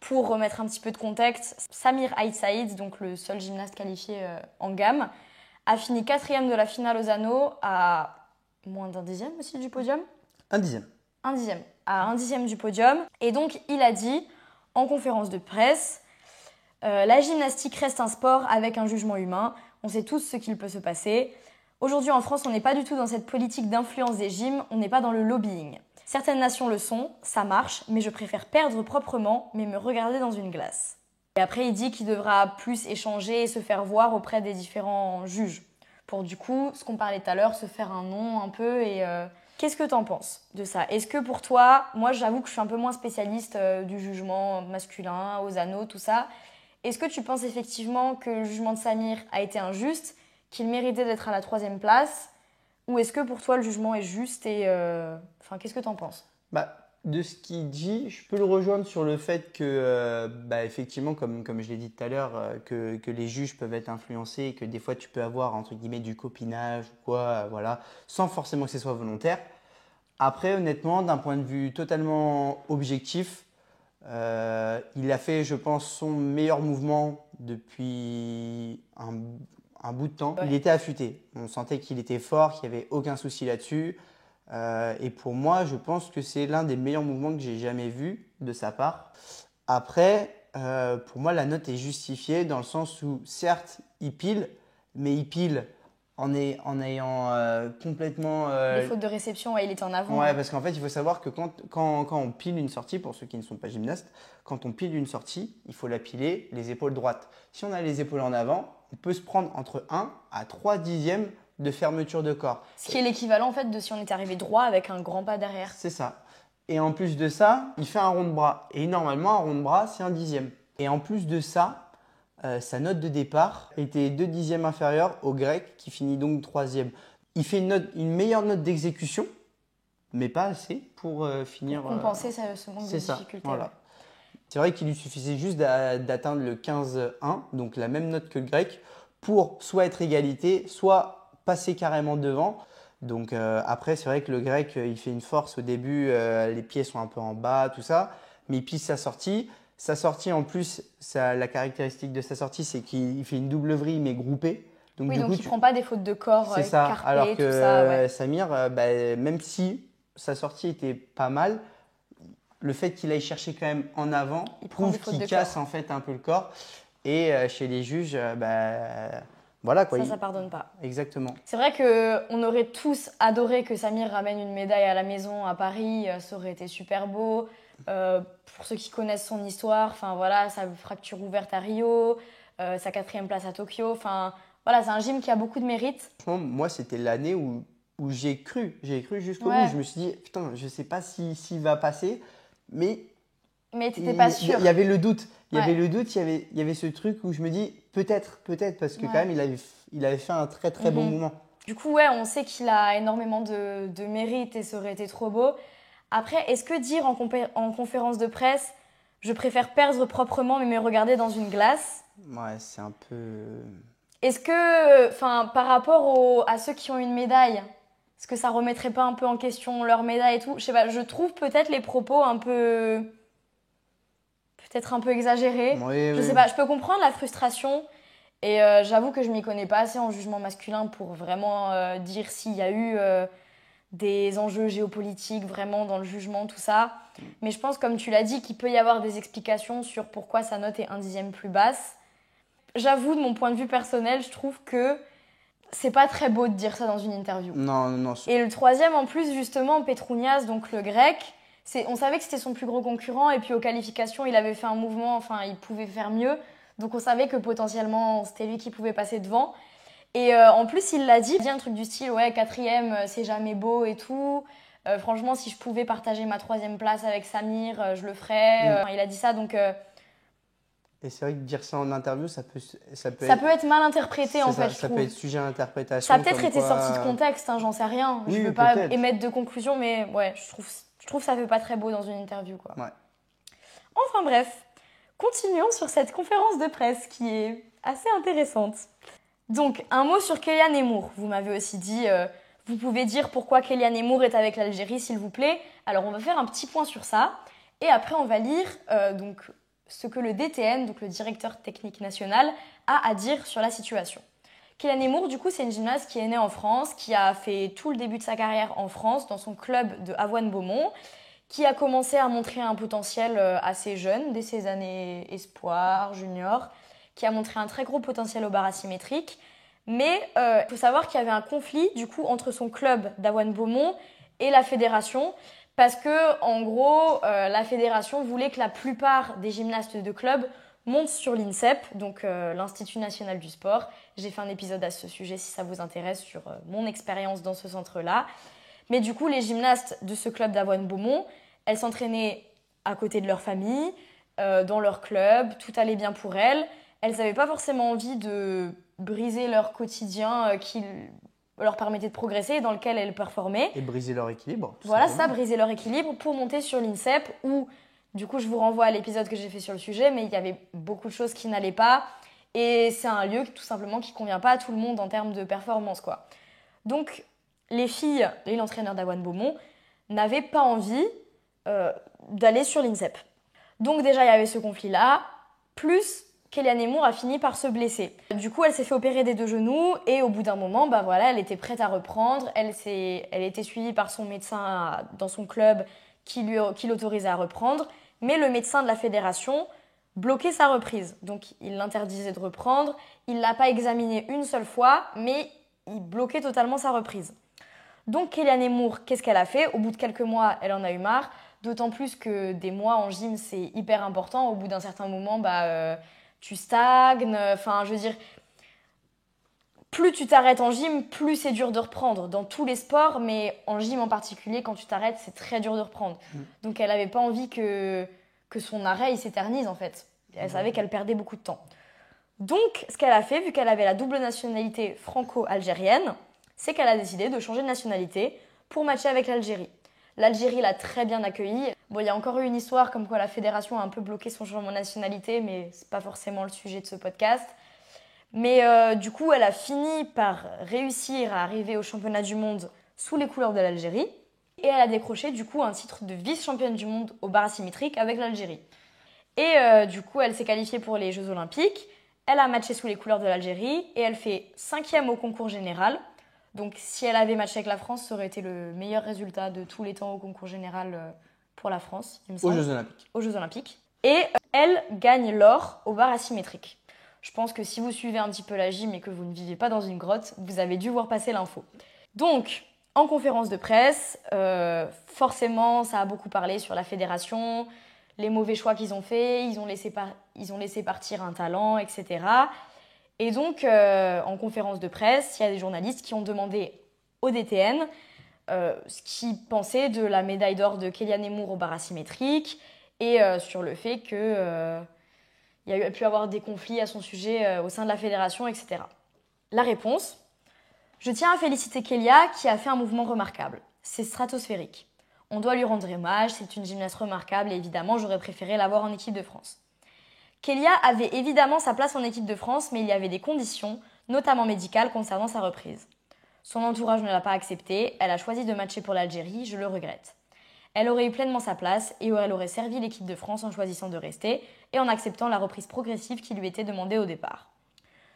Pour remettre un petit peu de contexte, Samir Aït Saïd, donc le seul gymnaste qualifié en gamme, a fini 4e de la finale aux anneaux à moins d'1/10 aussi du podium. 1/10. 1/10. À 1/10 du podium. Et donc, il a dit en conférence de presse... la gymnastique reste un sport avec un jugement humain. On sait tous ce qu'il peut se passer. Aujourd'hui en France, on n'est pas du tout dans cette politique d'influence des gyms, on n'est pas dans le lobbying. Certaines nations le sont, ça marche, mais je préfère perdre proprement, mais me regarder dans une glace. Et après, il dit qu'il devra plus échanger et se faire voir auprès des différents juges. Pour du coup, ce qu'on parlait tout à l'heure, se faire un nom un peu et... Qu'est-ce que t'en penses de ça? Est-ce que pour toi, moi j'avoue que je suis un peu moins spécialiste du jugement masculin, aux anneaux, tout ça. Est-ce que tu penses effectivement que le jugement de Samir a été injuste, qu'il méritait d'être à la 3e place? Ou est-ce que pour toi le jugement est juste et... qu'est-ce que tu en penses? De ce qu'il dit, je peux le rejoindre sur le fait que, effectivement, comme je l'ai dit tout à l'heure, que les juges peuvent être influencés et que des fois tu peux avoir, entre guillemets, du copinage ou quoi, voilà, sans forcément que ce soit volontaire. Après, honnêtement, d'un point de vue totalement objectif, il a fait, je pense, son meilleur mouvement depuis un bout de temps. Ouais. Il était affûté. On sentait qu'il était fort, qu'il n'y avait aucun souci là-dessus. Et pour moi, je pense que c'est l'un des meilleurs mouvements que j'ai jamais vu de sa part. Après, pour moi, la note est justifiée dans le sens où, certes, il pile, mais il pile en ayant complètement… Les fautes de réception, ouais, il était en avant. Ouais, parce qu'en fait, il faut savoir que quand on pile une sortie, pour ceux qui ne sont pas gymnastes, quand on pile une sortie, il faut la piler les épaules droites. Si on a les épaules en avant, on peut se prendre entre 1 à 3/10 de fermeture de corps. Ce qui est l'équivalent en fait de si on était arrivé droit avec un grand pas derrière. C'est ça. Et en plus de ça, il fait un rond de bras. Et normalement, un rond de bras, c'est 1/10. Et en plus de ça, sa note de départ était 2/10 inférieure au grec qui finit donc 3e. Il fait une meilleure note d'exécution, mais pas assez pour finir… Pour compenser ce manque de difficulté. Voilà. Ouais. C'est vrai qu'il lui suffisait juste d'atteindre le 15-1, donc la même note que le grec, pour soit être égalité, soit passer carrément devant. Donc après, c'est vrai que le grec, il fait une force au début, les pieds sont un peu en bas, tout ça, mais il pisse sa sortie. Sa sortie, en plus, la caractéristique de sa sortie, c'est qu'il fait une double vrille, mais groupée. Donc, Oui, du donc coup, il ne prend pas des fautes de corps, c'est ça. carpées, Alors que tout ça. Ouais. Samir, même si sa sortie était pas mal, le fait qu'il aille chercher quand même en avant prouve qu'il casse en fait un peu le corps. Et chez les juges, voilà quoi. Ça pardonne pas. Exactement. C'est vrai qu'on aurait tous adoré que Samir ramène une médaille à la maison à Paris. Ça aurait été super beau. Pour ceux qui connaissent son histoire, voilà, sa fracture ouverte à Rio, sa 4e place à Tokyo. Voilà, c'est un gym qui a beaucoup de mérite. Franchement, moi, c'était l'année où j'ai cru jusqu'au bout. Je me suis dit, putain, je sais pas s'il va passer, mais t'étais pas sûr. Il y avait le doute. Il y avait ce truc où je me dis, peut-être, parce que quand même, il avait fait un très très bon moment. Du coup, ouais, on sait qu'il a énormément de mérite et ça aurait été trop beau. Après, est-ce que dire en conférence de presse, je préfère perdre proprement mais me regarder dans une glace? Ouais, c'est un peu. Est-ce que, enfin, par rapport à ceux qui ont une médaille, est-ce que ça remettrait pas un peu en question leur médaille et tout? Je sais pas, je trouve peut-être les propos peut-être un peu exagérés. Oui, Je sais oui. pas, je peux comprendre la frustration et j'avoue que je m'y connais pas assez en jugement masculin pour vraiment dire s'il y a eu des enjeux géopolitiques vraiment dans le jugement, tout ça. Mais je pense, comme tu l'as dit, qu'il peut y avoir des explications sur pourquoi sa note est 1/10 plus basse. J'avoue, de mon point de vue personnel, je trouve que c'est pas très beau de dire ça dans une interview. Non, non, non. Et le troisième, en plus, justement, Petrounias, donc le grec, on savait que c'était son plus gros concurrent, et puis aux qualifications, il avait fait un mouvement, enfin, il pouvait faire mieux. Donc on savait que potentiellement, c'était lui qui pouvait passer devant. Et en plus, il l'a dit un truc du style, ouais, quatrième, c'est jamais beau et tout. Franchement, si je pouvais partager ma troisième place avec Samir, je le ferais. Enfin, il a dit ça, donc Et c'est vrai que dire ça en interview, ça peut ça peut être mal interprété, en fait, je ça trouve. peut être sujet à l'interprétation. Ça a peut-être comme été quoi- sorti de contexte, hein, j'en sais rien. Oui, Je veux oui, pas peut-être. émettre de conclusion, mais ouais, je trouve ça fait pas très beau dans une interview, quoi. Ouais. Enfin bref, continuons sur cette conférence de presse qui est assez intéressante. Donc, un mot sur Kélian Emmour. Vous m'avez aussi dit, vous pouvez dire pourquoi Kélian Emmour est avec l'Algérie, s'il vous plaît. Alors, on va faire un petit point sur ça. Et après, on va lire donc, ce que le DTN, donc le directeur technique national, a à dire sur la situation. Kélian Emmour, du coup, c'est une gymnaste qui est née en France, qui a fait tout le début de sa carrière en France, dans son club de Avoine-Beaumont, qui a commencé à montrer un potentiel assez jeune, dès ses années espoir, junior, qui a montré un très gros potentiel au bar asymétrique. Mais il faut savoir qu'il y avait un conflit, du coup, entre son club d'Avoine-Beaumont et la fédération, parce que, en gros, la fédération voulait que la plupart des gymnastes de club montent sur l'INSEP, donc l'Institut national du sport. J'ai fait un épisode à ce sujet si ça vous intéresse sur mon expérience dans ce centre-là. Mais du coup, les gymnastes de ce club d'Avoine-Beaumont, elles s'entraînaient à côté de leur famille, dans leur club, tout allait bien pour elles. Elles n'avaient pas forcément envie de briser leur quotidien qui leur permettait de progresser et dans lequel elles performaient. Et briser leur équilibre. Voilà, ça, briser leur équilibre pour monter sur l'INSEP où, du coup, je vous renvoie à l'épisode que j'ai fait sur le sujet, mais il y avait beaucoup de choses qui n'allaient pas. Et c'est un lieu tout simplement qui ne convient pas à tout le monde en termes de performance, quoi. Donc, les filles et l'entraîneur d'Avoine-Beaumont n'avaient pas envie d'aller sur l'INSEP. Donc déjà, il y avait ce conflit-là, plus Kélian Emmour a fini par se blesser. Du coup, elle s'est fait opérer des deux genoux et au bout d'un moment, bah voilà, elle était prête à reprendre. Elle était suivie par son médecin dans son club qui l'autorisait à reprendre. Mais le médecin de la fédération bloquait sa reprise. Donc, il l'interdisait de reprendre. Il ne l'a pas examinée une seule fois, mais il bloquait totalement sa reprise. Donc, Kélian Emmour, qu'est-ce qu'elle a fait? Au bout de quelques mois, elle en a eu marre. D'autant plus que des mois en gym, c'est hyper important. Au bout d'un certain moment, tu stagnes. Enfin, je veux dire, plus tu t'arrêtes en gym, plus c'est dur de reprendre. Dans tous les sports, mais en gym en particulier, quand tu t'arrêtes, c'est très dur de reprendre. Donc, elle n'avait pas envie que son arrêt il s'éternise, en fait. Elle savait qu'elle perdait beaucoup de temps. Donc, ce qu'elle a fait, vu qu'elle avait la double nationalité franco-algérienne, c'est qu'elle a décidé de changer de nationalité pour matcher avec l'Algérie. L'Algérie l'a très bien accueillie. Bon, il y a encore eu une histoire comme quoi la fédération a un peu bloqué son changement de nationalité, mais c'est pas forcément le sujet de ce podcast. Mais du coup, elle a fini par réussir à arriver au championnat du monde sous les couleurs de l'Algérie. Et elle a décroché du coup un titre de vice-championne du monde au bar asymétrique avec l'Algérie. Et du coup, elle s'est qualifiée pour les Jeux Olympiques. Elle a matché sous les couleurs de l'Algérie et elle fait 5e au concours général. Donc si elle avait matché avec la France, ça aurait été le meilleur résultat de tous les temps au concours général pour la France, il me semble. Aux Jeux Olympiques. Et elle gagne l'or au bar asymétrique. Je pense que si vous suivez un petit peu la gym et que vous ne vivez pas dans une grotte, vous avez dû voir passer l'info. Donc, en conférence de presse, forcément, ça a beaucoup parlé sur la fédération, les mauvais choix qu'ils ont faits, ils ont laissé partir un talent, etc. Et donc, en conférence de presse, il y a des journalistes qui ont demandé au DTN ce qu'ils pensaient de la médaille d'or de Kélian Emmour au bar asymétrique et sur le fait qu'il y a pu avoir des conflits à son sujet au sein de la fédération, etc. La réponse, Je tiens à féliciter Kélia qui a fait un mouvement remarquable. C'est stratosphérique. On doit lui rendre hommage, c'est une gymnaste remarquable et évidemment j'aurais préféré l'avoir en équipe de France. Kélia avait évidemment sa place en équipe de France, mais il y avait des conditions, notamment médicales, concernant sa reprise. Son entourage ne l'a pas acceptée, elle a choisi de matcher pour l'Algérie, je le regrette. Elle aurait eu pleinement sa place et elle aurait servi l'équipe de France en choisissant de rester et en acceptant la reprise progressive qui lui était demandée au départ.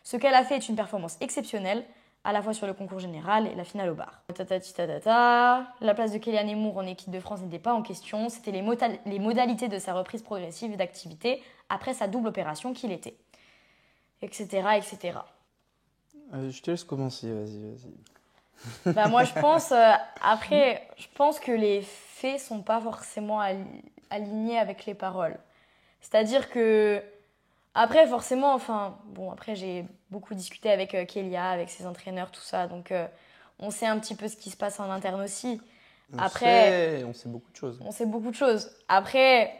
Ce qu'elle a fait est une performance exceptionnelle, à la fois sur le concours général et la finale au bar. La place de Kélia Nemours en équipe de France n'était pas en question, c'était les modalités de sa reprise progressive d'activité après sa double opération qu'il était. Etc. etc. Je te laisse commencer, vas-y. Bah moi je pense, je pense que les faits sont pas forcément alignés avec les paroles. C'est-à-dire que, après forcément, après j'ai beaucoup discuté avec Kélia, avec ses entraîneurs, tout ça, donc on sait un petit peu ce qui se passe en interne aussi. On sait beaucoup de choses. On sait beaucoup de choses. Après,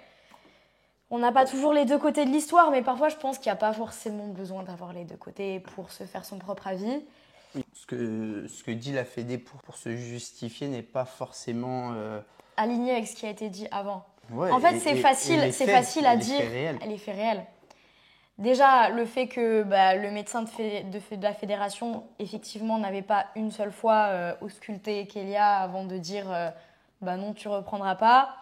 on n'a pas toujours les deux côtés de l'histoire, mais parfois je pense qu'il n'y a pas forcément besoin d'avoir les deux côtés pour se faire son propre avis. Ce que dit la Fédé pour se justifier n'est pas forcément aligné avec ce qui a été dit avant. Ouais, en fait, c'est facile à dire. Les faits réels. Déjà, le fait que le médecin de la fédération, effectivement, n'avait pas une seule fois ausculté Kélia avant de dire non, tu reprendras pas.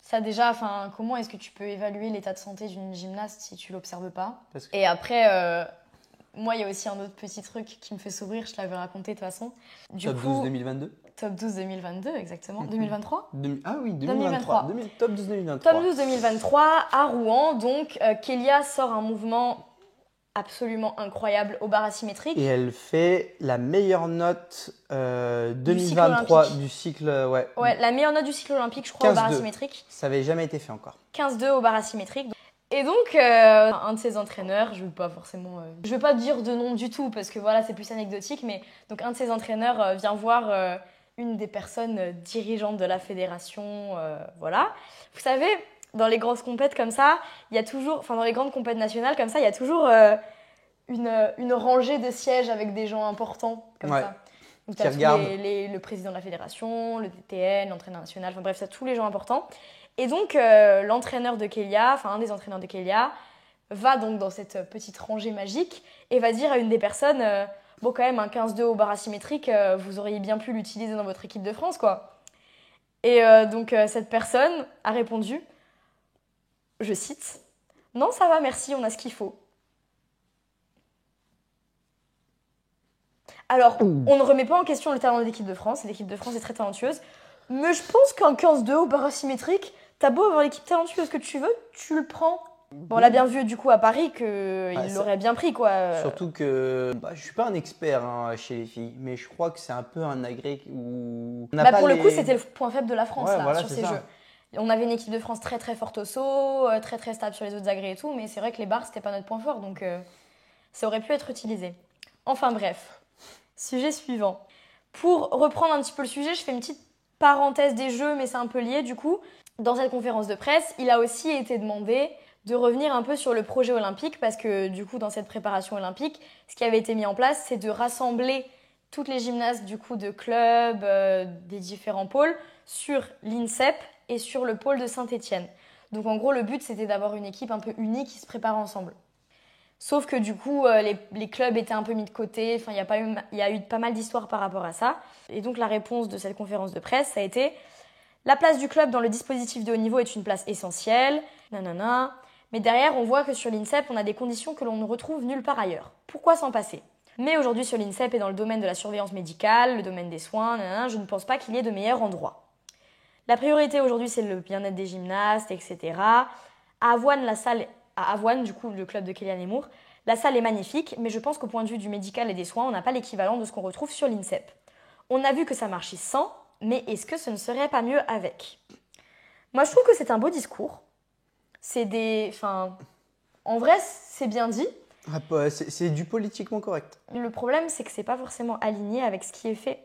Ça déjà, comment est-ce que tu peux évaluer l'état de santé d'une gymnaste si tu l'observes pas ? Et après, moi, il y a aussi un autre petit truc qui me fait sourire, je te l'avais raconté de toute façon. Top 12 2022 ? Top 12 2022, exactement. 2023 Ah oui, 2023. Top 12 2023. Top 12 2023 à Rouen. Donc, Kélia sort un mouvement absolument incroyable au bar asymétrique. Et elle fait la meilleure note 2023 du cycle. Ouais, la meilleure note du cycle olympique, je crois, au bar asymétrique. Ça n'avait jamais été fait encore. 15-2 au bar asymétrique. Et donc, un de ses entraîneurs, je ne vais pas dire de nom du tout parce que voilà, c'est plus anecdotique, mais donc un de ses entraîneurs vient voir une des personnes dirigeantes de la fédération, voilà. Vous savez, dans les grosses compètes comme ça, il y a toujours, dans les grandes compètes nationales comme ça, il y a toujours une rangée de sièges avec des gens importants comme ça. Donc, tu as le président de la fédération, le DTN, l'entraîneur national, bref, ça tous les gens importants. Et donc, l'entraîneur de Kélia, un des entraîneurs de Kélia, va donc dans cette petite rangée magique et va dire à une des personnes quand même, un 15-2 au bar asymétrique, vous auriez bien pu l'utiliser dans votre équipe de France, quoi. Et donc, cette personne a répondu, je cite, « Non, ça va, merci, on a ce qu'il faut. » Alors, on ne remet pas en question le talent de l'équipe de France. L'équipe de France est très talentueuse. Mais je pense qu'un 15-2 au bar asymétrique, t'as beau avoir l'équipe talentueuse que tu veux, tu le prends. Bon, on l'a bien vu du coup à Paris qu'il l'aurait bien pris, quoi. Surtout que je suis pas un expert chez les filles, mais je crois que c'est un peu un agrès où... Pour le coup, c'était le point faible de la France sur ces jeux. On avait une équipe de France très très forte au saut, très très stable sur les autres agrès et tout, mais c'est vrai que les barres, c'était pas notre point fort, donc ça aurait pu être utilisé. Enfin bref, sujet suivant. Pour reprendre un petit peu le sujet, je fais une petite parenthèse des jeux, mais c'est un peu lié du coup. Dans cette conférence de presse, il a aussi été demandé de revenir un peu sur le projet olympique parce que du coup, dans cette préparation olympique, ce qui avait été mis en place, c'est de rassembler toutes les gymnastes du coup de clubs, des différents pôles, sur l'INSEP et sur le pôle de Saint-Étienne. Donc en gros, le but, c'était d'avoir une équipe un peu unie qui se prépare ensemble. Sauf que du coup, les clubs étaient un peu mis de côté. Il y a eu pas mal d'histoires par rapport à ça. Et donc la réponse de cette conférence de presse, ça a été « La place du club dans le dispositif de haut niveau est une place essentielle. Nanana. Mais derrière, on voit que sur l'INSEP, on a des conditions que l'on ne retrouve nulle part ailleurs. Pourquoi s'en passer ? Mais aujourd'hui, sur l'INSEP et dans le domaine de la surveillance médicale, le domaine des soins, nanana, je ne pense pas qu'il y ait de meilleur endroit. La priorité aujourd'hui, c'est le bien-être des gymnastes, etc. À Avoine, du coup, le club de Kélia Nemours, la salle est magnifique, mais je pense qu'au point de vue du médical et des soins, on n'a pas l'équivalent de ce qu'on retrouve sur l'INSEP. On a vu que ça marchait sans, mais est-ce que ce ne serait pas mieux avec ? Moi, je trouve que c'est un beau discours. En vrai, c'est bien dit. C'est du politiquement correct. Le problème, c'est que c'est pas forcément aligné avec ce qui est fait.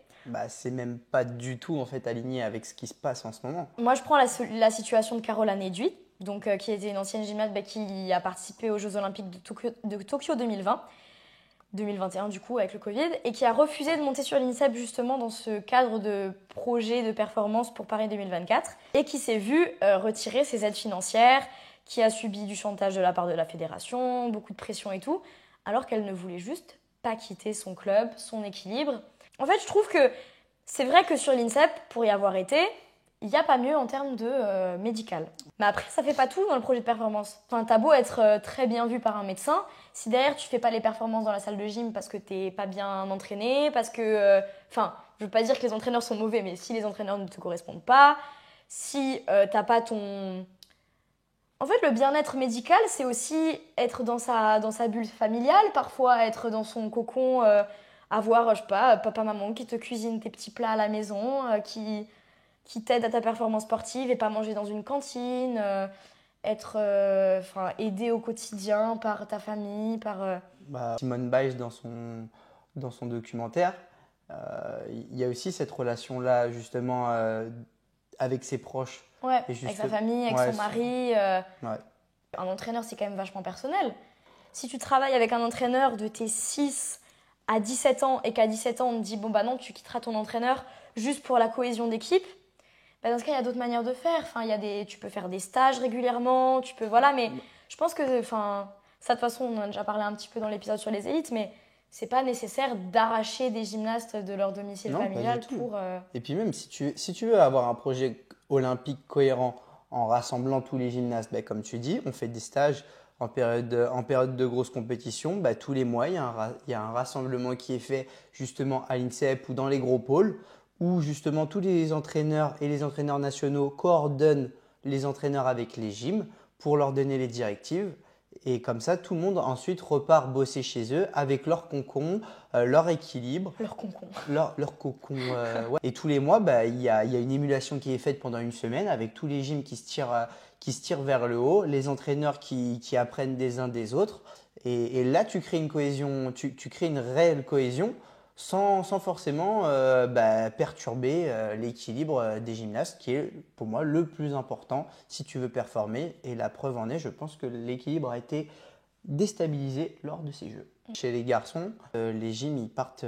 C'est même pas du tout en fait aligné avec ce qui se passe en ce moment. Moi, je prends la situation de Caroline Eduy, qui était une ancienne gymnaste qui a participé aux Jeux Olympiques de Tokyo 2020. 2021 du coup avec le Covid, et qui a refusé de monter sur l'INSEP justement dans ce cadre de projet de performance pour Paris 2024, et qui s'est vu retirer ses aides financières, qui a subi du chantage de la part de la fédération, beaucoup de pression et tout, alors qu'elle ne voulait juste pas quitter son club, son équilibre. En fait, je trouve que c'est vrai que sur l'INSEP, pour y avoir été, il n'y a pas mieux en termes de médical. Mais après, ça fait pas tout dans le projet de performance. Enfin, t'as beau être très bien vu par un médecin, si derrière tu fais pas les performances dans la salle de gym parce que t'es pas bien entraîné, parce que... Enfin, je veux pas dire que les entraîneurs sont mauvais, mais si les entraîneurs ne te correspondent pas, si t'as pas ton... En fait, le bien-être médical, c'est aussi être dans sa bulle familiale, parfois être dans son cocon, avoir, je sais pas, papa, maman qui te cuisine tes petits plats à la maison, qui t'aide à ta performance sportive et pas manger dans une cantine, être aidé au quotidien par ta famille, par... Simone Biles, dans son documentaire, il y a aussi cette relation-là, justement, avec ses proches. Ouais, Et avec sa famille, avec ouais, son mari. Ouais. Un entraîneur, c'est quand même vachement personnel. Si tu travailles avec un entraîneur de tes 6 à 17 ans et qu'à 17 ans, on te dit, bon bah non, tu quitteras ton entraîneur juste pour la cohésion d'équipe, bah dans ce cas, il y a d'autres manières de faire. Enfin, tu peux faire des stages régulièrement, tu peux... Voilà, mais je pense que... Enfin, ça, de toute façon, on en a déjà parlé un petit peu dans l'épisode sur les élites, mais c'est pas nécessaire d'arracher des gymnastes de leur domicile Non, pas familial du tout. pour... Et puis même, si tu veux avoir un projet olympique cohérent en rassemblant tous les gymnastes, ben, comme tu dis, on fait des stages en période de grosse compétition. Ben, tous les mois, il y a un rassemblement qui est fait justement à l'INSEP ou dans les gros pôles, où justement tous les entraîneurs et les entraîneurs nationaux coordonnent les entraîneurs avec les gyms pour leur donner les directives. Et comme ça, tout le monde ensuite repart bosser chez eux avec leur concon, leur équilibre, leur concon. leur cocon. Ouais. Et tous les mois, bah, il y a une émulation qui est faite pendant une semaine avec tous les gyms qui se tirent vers le haut, les entraîneurs qui apprennent des uns des autres. Et là, tu crées une cohésion, tu crées une réelle cohésion sans forcément perturber l'équilibre des gymnastes, qui est pour moi le plus important si tu veux performer. Et la preuve en est, je pense que l'équilibre a été déstabilisé lors de ces jeux. Chez les garçons, les gyms ils partent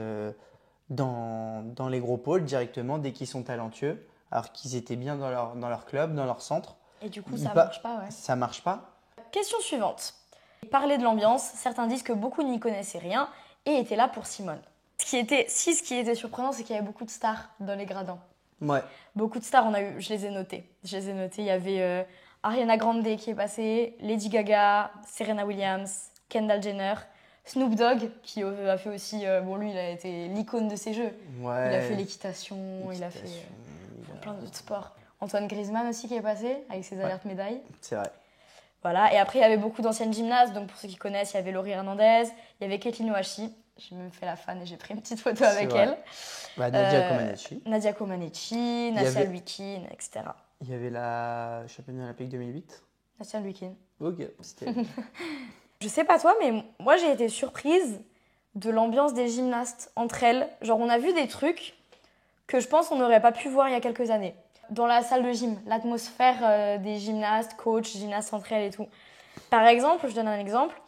dans les gros pôles directement dès qu'ils sont talentueux, alors qu'ils étaient bien dans leur club, dans leur centre. Et du coup, ça marche pas, ouais. Ça marche pas. Question suivante. Parler de l'ambiance, certains disent que beaucoup n'y connaissaient rien et étaient là pour Simone. Ce qui était surprenant, c'est qu'il y avait beaucoup de stars dans les gradins. Ouais. Beaucoup de stars, je les ai notées. Il y avait Ariana Grande qui est passée, Lady Gaga, Serena Williams, Kendall Jenner, Snoop Dogg qui a fait aussi... lui, il a été l'icône de ces jeux. Ouais. Il a fait l'équitation, il a fait plein d'autres sports. Antoine Griezmann aussi qui est passé avec ses alertes médailles. C'est vrai. Voilà, et après il y avait beaucoup d'anciennes gymnastes, donc pour ceux qui connaissent, il y avait Laurie Hernandez, il y avait Kathleen Ohashi, j'ai même fait la fan et j'ai pris une petite photo avec elle. Nadia Comaneci. Nadia Comaneci, Nassia Liukin, etc. Il y avait la championne olympique 2008. Nassia Liukin. Ok, c'était... Je sais pas toi, mais moi j'ai été surprise de l'ambiance des gymnastes entre elles. Genre on a vu des trucs que je pense qu'on n'aurait pas pu voir il y a quelques années. Dans la salle de gym, l'atmosphère des gymnastes, coachs, gymnastes entre elles et tout. Par exemple, je donne un exemple,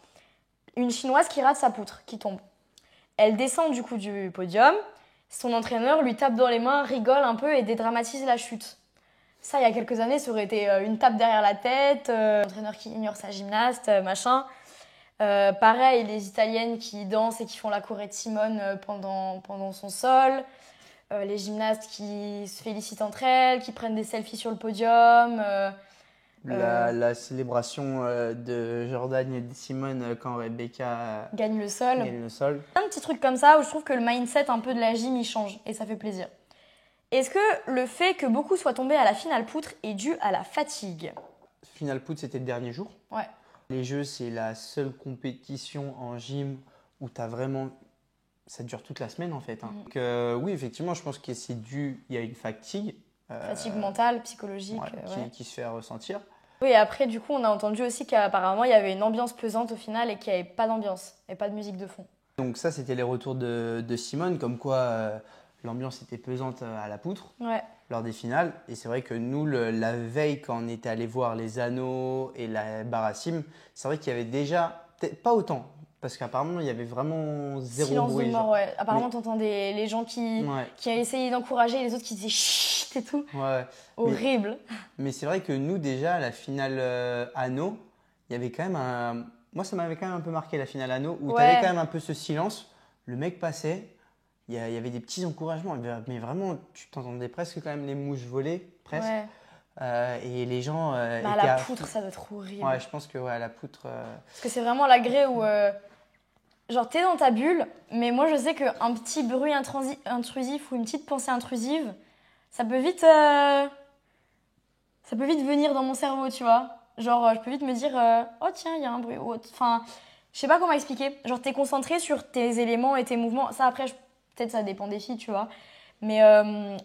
une chinoise qui rate sa poutre, qui tombe. Elle descend du coup du podium, son entraîneur lui tape dans les mains, rigole un peu et dédramatise la chute. Ça, il y a quelques années, ça aurait été une tape derrière la tête, l'entraîneur qui ignore sa gymnaste, machin. Pareil, les Italiennes qui dansent et qui font la choré de Simone pendant son sol. Les gymnastes qui se félicitent entre elles, qui prennent des selfies sur le podium. La célébration de Jordan et de Simone quand Rebecca gagne le sol. Un petit truc comme ça où je trouve que le mindset un peu de la gym il change et ça fait plaisir. Est-ce que le fait que beaucoup soient tombés à la finale poutre est dû à la fatigue ? Finale poutre, c'était le dernier jour. Ouais. Les Jeux, c'est la seule compétition en gym où tu as vraiment... Ça dure toute la semaine en fait. Donc, oui, effectivement, je pense que c'est dû... Il y a une fatigue. Fatigue mentale, psychologique. Qui se fait ressentir. Oui, après, du coup, on a entendu aussi qu'apparemment, il y avait une ambiance pesante au final et qu'il n'y avait pas d'ambiance et pas de musique de fond. Donc ça, c'était les retours de Simone, comme quoi l'ambiance était pesante à la poutre lors des finales. Et c'est vrai que nous, la veille, quand on était allé voir les anneaux et la Barassim, c'est vrai qu'il y avait déjà, pas autant, Parce qu'apparemment, il y avait vraiment zéro Silence bruit. de mort, genre. ouais. Apparemment, Mais- t'entendais les gens qui Ouais, essayaient d'encourager et les autres qui disaient chut et tout. ouais. Mais, Horrible. mais c'est vrai que nous, déjà, à la finale anneau, il y avait quand même un. Moi, ça m'avait quand même un peu marqué la finale anneau, où tu avais quand Ouais. même un peu ce silence. Le mec passait, il y avait des petits encouragements, mais vraiment, tu t'entendais presque quand même les mouches voler, presque. Ouais. Et les gens Bah, étaient la à poutre, fond. ça doit être horrible. Ouais, je pense que ouais, la poutre. Parce que c'est vraiment la grée où. Genre, t'es dans ta bulle, mais moi, je sais qu'un petit bruit intrusif ou une petite pensée intrusive, ça peut vite. Ça peut vite venir dans mon cerveau, tu vois. Genre, je peux vite me dire, oh tiens, il y a un bruit. Enfin, je sais pas comment expliquer. Genre, t'es concentré sur tes éléments et tes mouvements. Ça, après, peut-être ça dépend des filles, tu vois. Mais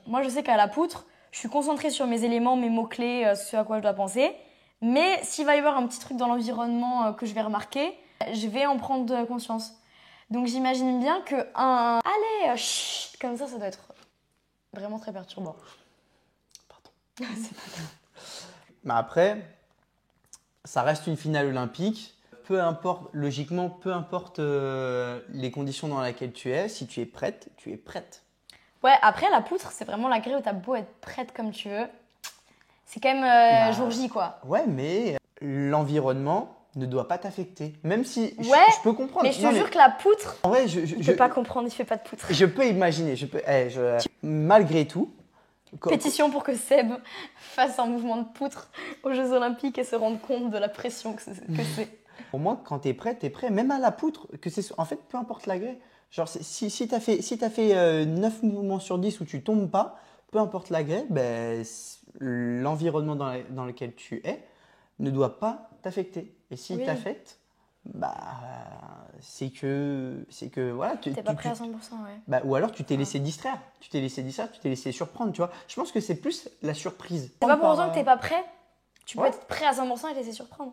moi, je sais qu'à la poutre, je suis concentrée sur mes éléments, mes mots-clés, ce à quoi je dois penser. Mais s'il va y avoir un petit truc dans l'environnement que je vais remarquer, je vais en prendre conscience. Donc, j'imagine bien que un allez, chut, comme ça doit être vraiment très perturbant. Pardon. C'est pas grave. Mais après, ça reste une finale olympique. Peu importe, logiquement, peu importe les conditions dans lesquelles tu es, si tu es prête, tu es prête. Ouais, après, la poutre, c'est vraiment la grille où t'as beau être prête comme tu veux. C'est quand même Bah, jour J, quoi. Ouais, mais l'environnement ne doit pas t'affecter. Même si Ouais, je peux comprendre. mais je te Non, jure que la poutre, en vrai, il peut pas comprendre, il fait pas de poutre. je peux imaginer. Malgré tout, Pétition pour que Seb fasse un mouvement de poutre aux Jeux Olympiques et se rende compte de la pression que c'est. pour moi, quand tu es prêt, tu es prêt. Même à la poutre, en fait, peu importe la grée. Genre, si tu as fait 9 mouvements sur 10 où tu tombes pas, peu importe la grée, ben, l'environnement dans lequel tu es ne doit pas t'affecter. Et s'il Oui. t'affecte, bah, c'est que voilà. T'es pas prêt à 100%, ouais. Bah, ou alors tu t'es laissé distraire. Tu t'es laissé surprendre, tu vois. Je pense que c'est plus la surprise. C'est pas pour autant que t'es pas prêt. Tu peux Ouais. être prêt à 100% et te laisser surprendre.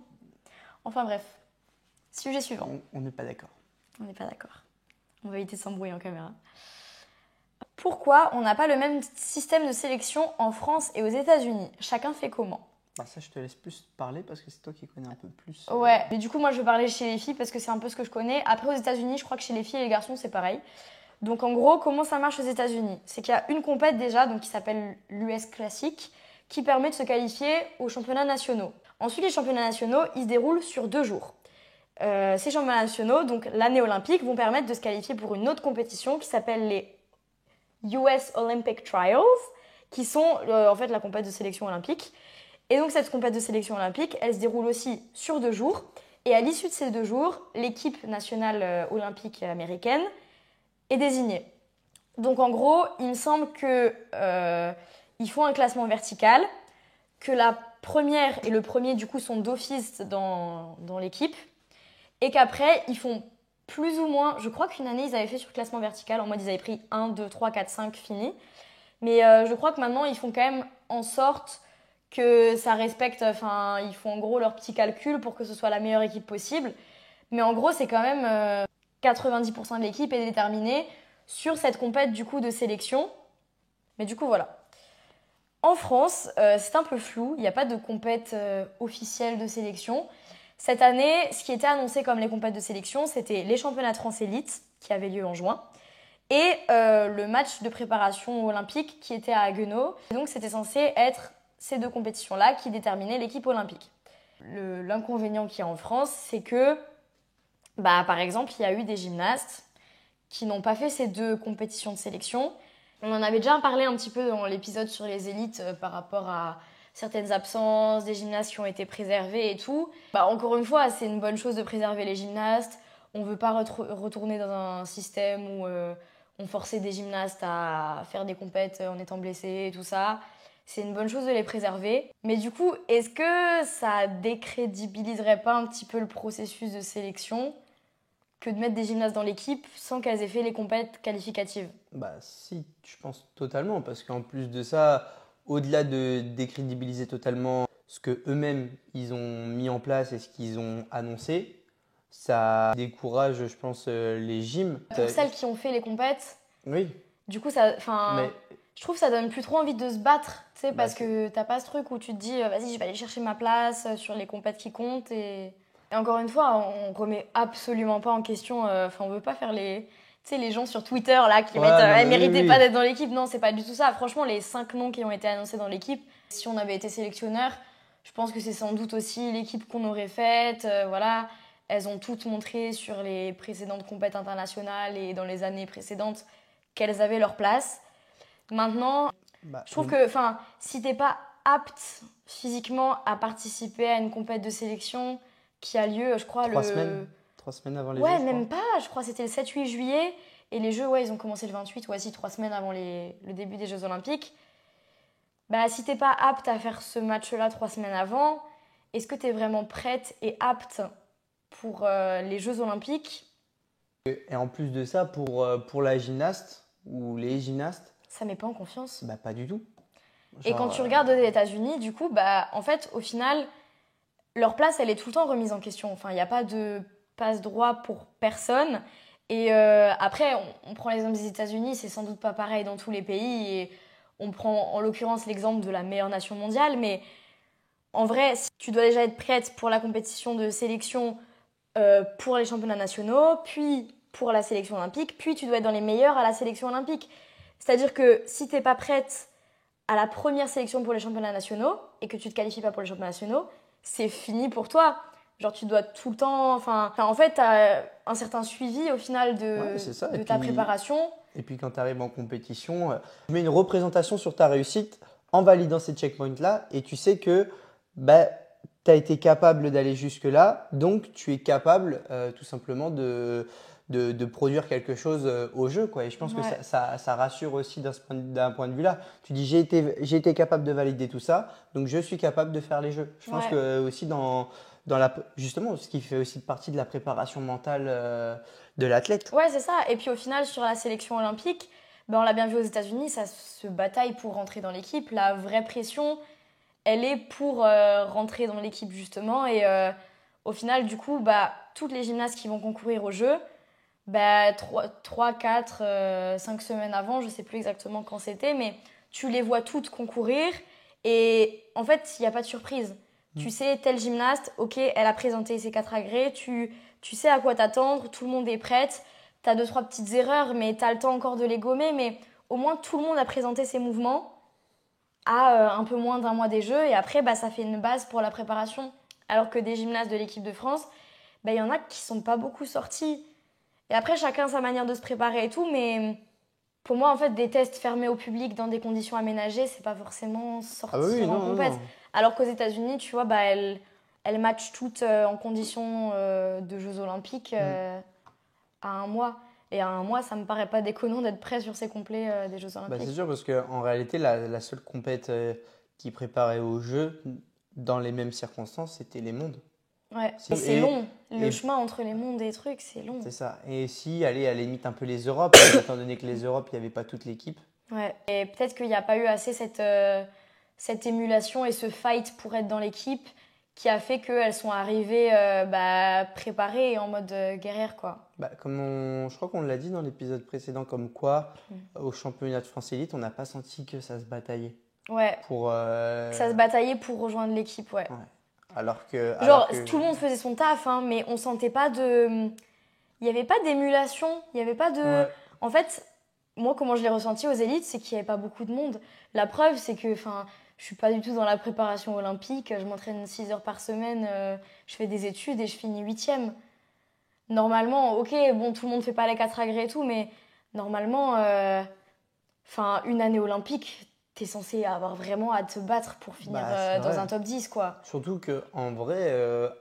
Enfin bref. Sujet suivant. On n'est pas d'accord. On n'est pas d'accord. On va éviter de s'embrouiller en caméra. Pourquoi on n'a pas le même système de sélection en France et aux États-Unis? Chacun fait comment? Bah, ça, je te laisse plus parler parce que c'est toi qui connais un peu plus. Ouais, mais du coup, moi, je vais parler chez les filles parce que c'est un peu ce que je connais. Après, aux États-Unis, je crois que chez les filles et les garçons, c'est pareil. Donc, en gros, comment ça marche aux États-Unis? C'est qu'il y a une compète déjà, donc qui s'appelle l'US Classic, qui permet de se qualifier aux championnats nationaux. Ensuite, les championnats nationaux, ils se déroulent sur 2 jours. Ces championnats nationaux, donc l'année olympique, vont permettre de se qualifier pour une autre compétition qui s'appelle les US Olympic Trials, qui sont en fait la compète de sélection olympique. Et donc cette compète de sélection olympique, elle se déroule aussi sur 2 jours. Et à l'issue de ces 2 jours, l'équipe nationale olympique américaine est désignée. Donc en gros, il me semble qu'ils font un classement vertical, que la première et le premier du coup sont d'office dans l'équipe, et qu'après ils font plus ou moins, je crois qu'une année ils avaient fait sur classement vertical, en mode ils avaient pris 1, 2, 3, 4, 5 fini. Mais je crois que maintenant ils font quand même en sorte que ça respecte, enfin ils font en gros leur petit calcul pour que ce soit la meilleure équipe possible. Mais en gros c'est quand même 90% de l'équipe est déterminée sur cette compète du coup de sélection. Mais du coup voilà. En France, c'est un peu flou, il n'y a pas de compète officielle de sélection. Cette année, ce qui était annoncé comme les compètes de sélection, c'était les championnats de France élite qui avaient lieu en juin et le match de préparation olympique qui était à Haguenau. Et donc c'était censé être ces 2 compétitions-là qui déterminaient l'équipe olympique. L'inconvénient qu'il y a en France, c'est que, par exemple, il y a eu des gymnastes qui n'ont pas fait ces 2 compétitions de sélection. On en avait déjà parlé un petit peu dans l'épisode sur les élites par rapport à certaines absences, des gymnastes qui ont été préservés et tout. Encore une fois, c'est une bonne chose de préserver les gymnastes. On ne veut pas retourner dans un système où on forçait des gymnastes à faire des compètes en étant blessés et tout ça. C'est une bonne chose de les préserver. Mais du coup, est-ce que ça décrédibiliserait pas un petit peu le processus de sélection que de mettre des gymnastes dans l'équipe sans qu'elles aient fait les compètes qualificatives? Bah si, je pense totalement, parce qu'en plus de ça, au-delà de décrédibiliser totalement ce que eux-mêmes ils ont mis en place et ce qu'ils ont annoncé, ça décourage, je pense, les gyms. Pour celles qui ont fait les compètes, Oui, du coup, mais je trouve que ça donne plus trop envie de se battre, tu sais, parce c'est- que t'as pas ce truc où tu te dis, vas-y, je vais aller chercher ma place sur les compètes qui comptent et Et encore une fois, on remet absolument pas en question. Enfin, on veut pas faire les, tu sais, les gens sur Twitter là qui mettent, elle méritait pas d'être dans l'équipe. Non, c'est pas du tout ça. Franchement, les 5 noms qui ont été annoncés dans l'équipe, si on avait été sélectionneur, je pense que c'est sans doute aussi l'équipe qu'on aurait faite. Voilà, elles ont toutes montré sur les précédentes compétitions internationales et dans les années précédentes qu'elles avaient leur place. Maintenant, je trouve que, enfin, si t'es pas apte physiquement à participer à une compétition de sélection qui a lieu, je crois, 3 semaines avant les Jeux, Ouais, je même crois. pas, je crois que c'était le 7-8 juillet. Et les Jeux, ouais, ils ont commencé le 28, ouais, si, 3 semaines avant le début des Jeux Olympiques. Bah, si t'es pas apte à faire ce match-là 3 semaines avant, est-ce que t'es vraiment prête et apte pour les Jeux Olympiques? Et en plus de ça, pour la gymnaste ou les gymnastes, Ça met pas en confiance. bah pas du tout. Et quand Genre, tu regardes aux États-Unis, du coup, bah, en fait, au final, leur place, elle est tout le temps remise en question. Enfin, il n'y a pas de passe-droit pour personne. Et après, on prend l'exemple des États-Unis, c'est sans doute pas pareil dans tous les pays. Et on prend en l'occurrence l'exemple de la meilleure nation mondiale. Mais en vrai, si tu dois déjà être prête pour la compétition de sélection pour les championnats nationaux, puis pour la sélection olympique, puis tu dois être dans les meilleurs à la sélection olympique. C'est-à-dire que si tu n'es pas prête à la première sélection pour les championnats nationaux et que tu te qualifies pas pour les championnats nationaux, c'est fini pour toi. Genre, tu dois tout le temps. Enfin, en fait, tu as un certain suivi au final ouais, c'est ça. de ta préparation. Et puis quand tu arrives en compétition, tu mets une représentation sur ta réussite en validant ces checkpoints-là et tu sais que bah, tu as été capable d'aller jusque-là, donc tu es capable tout simplement de produire quelque chose au jeu, quoi. Et je pense que Ouais. ça rassure aussi d'un point de vue-là. Tu dis j'ai été capable de valider tout ça, donc je suis capable de faire les jeux. Je pense Ouais. que aussi justement, ce qui fait aussi partie de la préparation mentale de l'athlète. Ouais, c'est ça. Et puis au final, sur la sélection olympique, ben, on l'a bien vu aux États-Unis, ça se bataille pour rentrer dans l'équipe. La vraie pression, elle est pour rentrer dans l'équipe justement. Et au final, du coup, bah, toutes les gymnastes qui vont concourir aux Jeux, bah, 3 4 5 semaines avant, je sais plus exactement quand c'était, mais tu les vois toutes concourir. Et en fait, il n'y a pas de surprise. Tu sais, telle gymnaste, ok, elle a présenté ses 4 agrès, tu sais à quoi t'attendre, tout le monde est prête. T'as 2 3 petites erreurs, mais t'as le temps encore de les gommer. Mais au moins, tout le monde a présenté ses mouvements à un peu moins d'un mois des Jeux. Et après, bah, ça fait une base pour la préparation. Alors que des gymnastes de l'équipe de France, bah, y en a qui sont pas beaucoup sortis. Et après, chacun sa manière de se préparer et tout. Mais pour moi, en fait, des tests fermés au public dans des conditions aménagées, c'est pas forcément Ah bah oui, sortir en non, non, compète. non. Alors qu'aux États-Unis, tu vois, bah, elles matchent toutes en conditions de Jeux Olympiques à un mois. Et à un mois, ça me paraît pas déconnant d'être prêt sur ces complets des Jeux Bah, c'est Olympiques. sûr, parce qu'en réalité, la seule compète qui préparait au jeu, dans les mêmes circonstances, c'était les mondes. Ouais, et c'est Et, long. Le et chemin entre les mondes et les trucs, c'est long. c'est ça. Et si, allez, à la limite, un peu les Europes, étant donné que les Europes, il n'y avait pas toute l'équipe. Ouais. Et peut-être qu'il n'y a pas eu assez cette émulation et ce fight pour être dans l'équipe qui a fait qu'elles sont arrivées bah, préparées et en mode guerrière, quoi. Bah, je crois qu'on l'a dit dans l'épisode précédent, comme quoi, au championnat de France Élite, on n'a pas senti que ça se bataillait. Ouais, Pour, ça se bataillait pour rejoindre l'équipe, ouais. ouais. Alors Genre, que, tout le monde faisait son taf, hein, mais on sentait pas de... Il n'y avait pas d'émulation, il n'y avait pas de... ouais. En fait, moi, comment je l'ai ressenti aux élites, c'est qu'il n'y avait pas beaucoup de monde. La preuve, c'est que, enfin, je suis pas du tout dans la préparation olympique. Je m'entraîne 6 heures par semaine, je fais des études et je finis 8e. Normalement, ok, bon, tout le monde fait pas les 4 agrès et tout, mais normalement, enfin, une année olympique, t'es censé avoir vraiment à te battre pour finir Bah, c'est dans vrai. un top 10, quoi. Surtout qu'en vrai,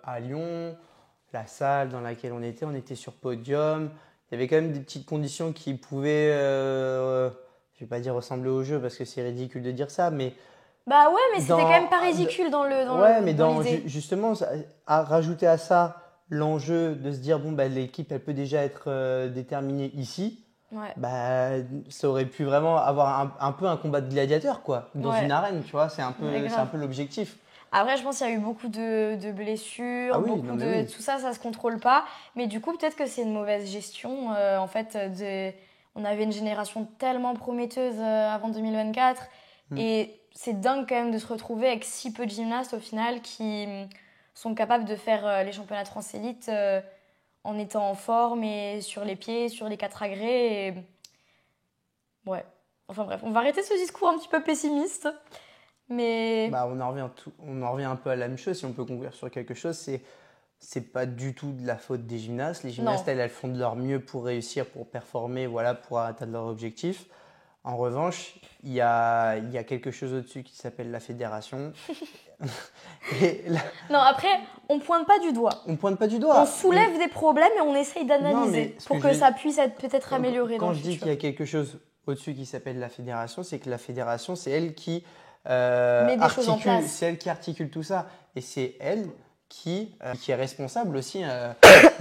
à Lyon, la salle dans laquelle on était sur podium. Il y avait quand même des petites conditions qui pouvaient, je vais pas dire ressembler au jeu parce que c'est ridicule de dire ça, mais Bah ouais, mais c'était quand même dans, pas ridicule ouais, mais dans l'idée. justement, à rajouter à ça l'enjeu de se dire, bon, bah, l'équipe, elle peut déjà être déterminée ici. Ouais, Bah, ça aurait pu vraiment avoir un peu un combat de gladiateur, quoi, dans ouais, une arène, tu vois, ouais, c'est un grave. peu l'objectif. Après, je pense qu'il y a eu beaucoup de Ah blessures, oui, beaucoup non mais de... oui. Tout ça, ça se contrôle pas. Mais du coup, peut-être que c'est une mauvaise gestion. En fait, on avait une génération tellement prometteuse avant 2024. Hmm. Et c'est dingue quand même de se retrouver avec si peu de gymnastes au final qui sont capables de faire les championnats de France élite en étant en forme et sur les pieds, sur les 4 agrès. Et... Ouais. Enfin bref, on va arrêter ce discours un petit peu pessimiste. Mais Bah, on en revient un peu à la même chose. Si on peut conclure sur quelque chose, c'est pas du tout de la faute des gymnastes. Les gymnastes, elles font de leur mieux pour réussir, pour performer, voilà, pour atteindre leur objectif. En revanche, il y a quelque chose au-dessus qui s'appelle la fédération. Non, après, on pointe pas du doigt. On pointe pas du doigt. On soulève des problèmes et on essaye d'analyser pour que ça puisse être peut-être amélioré dans le futur. Quand je dis qu'il y a quelque chose au-dessus qui s'appelle la fédération, c'est que la fédération, c'est elle qui articule tout ça. Et c'est elle qui est responsable aussi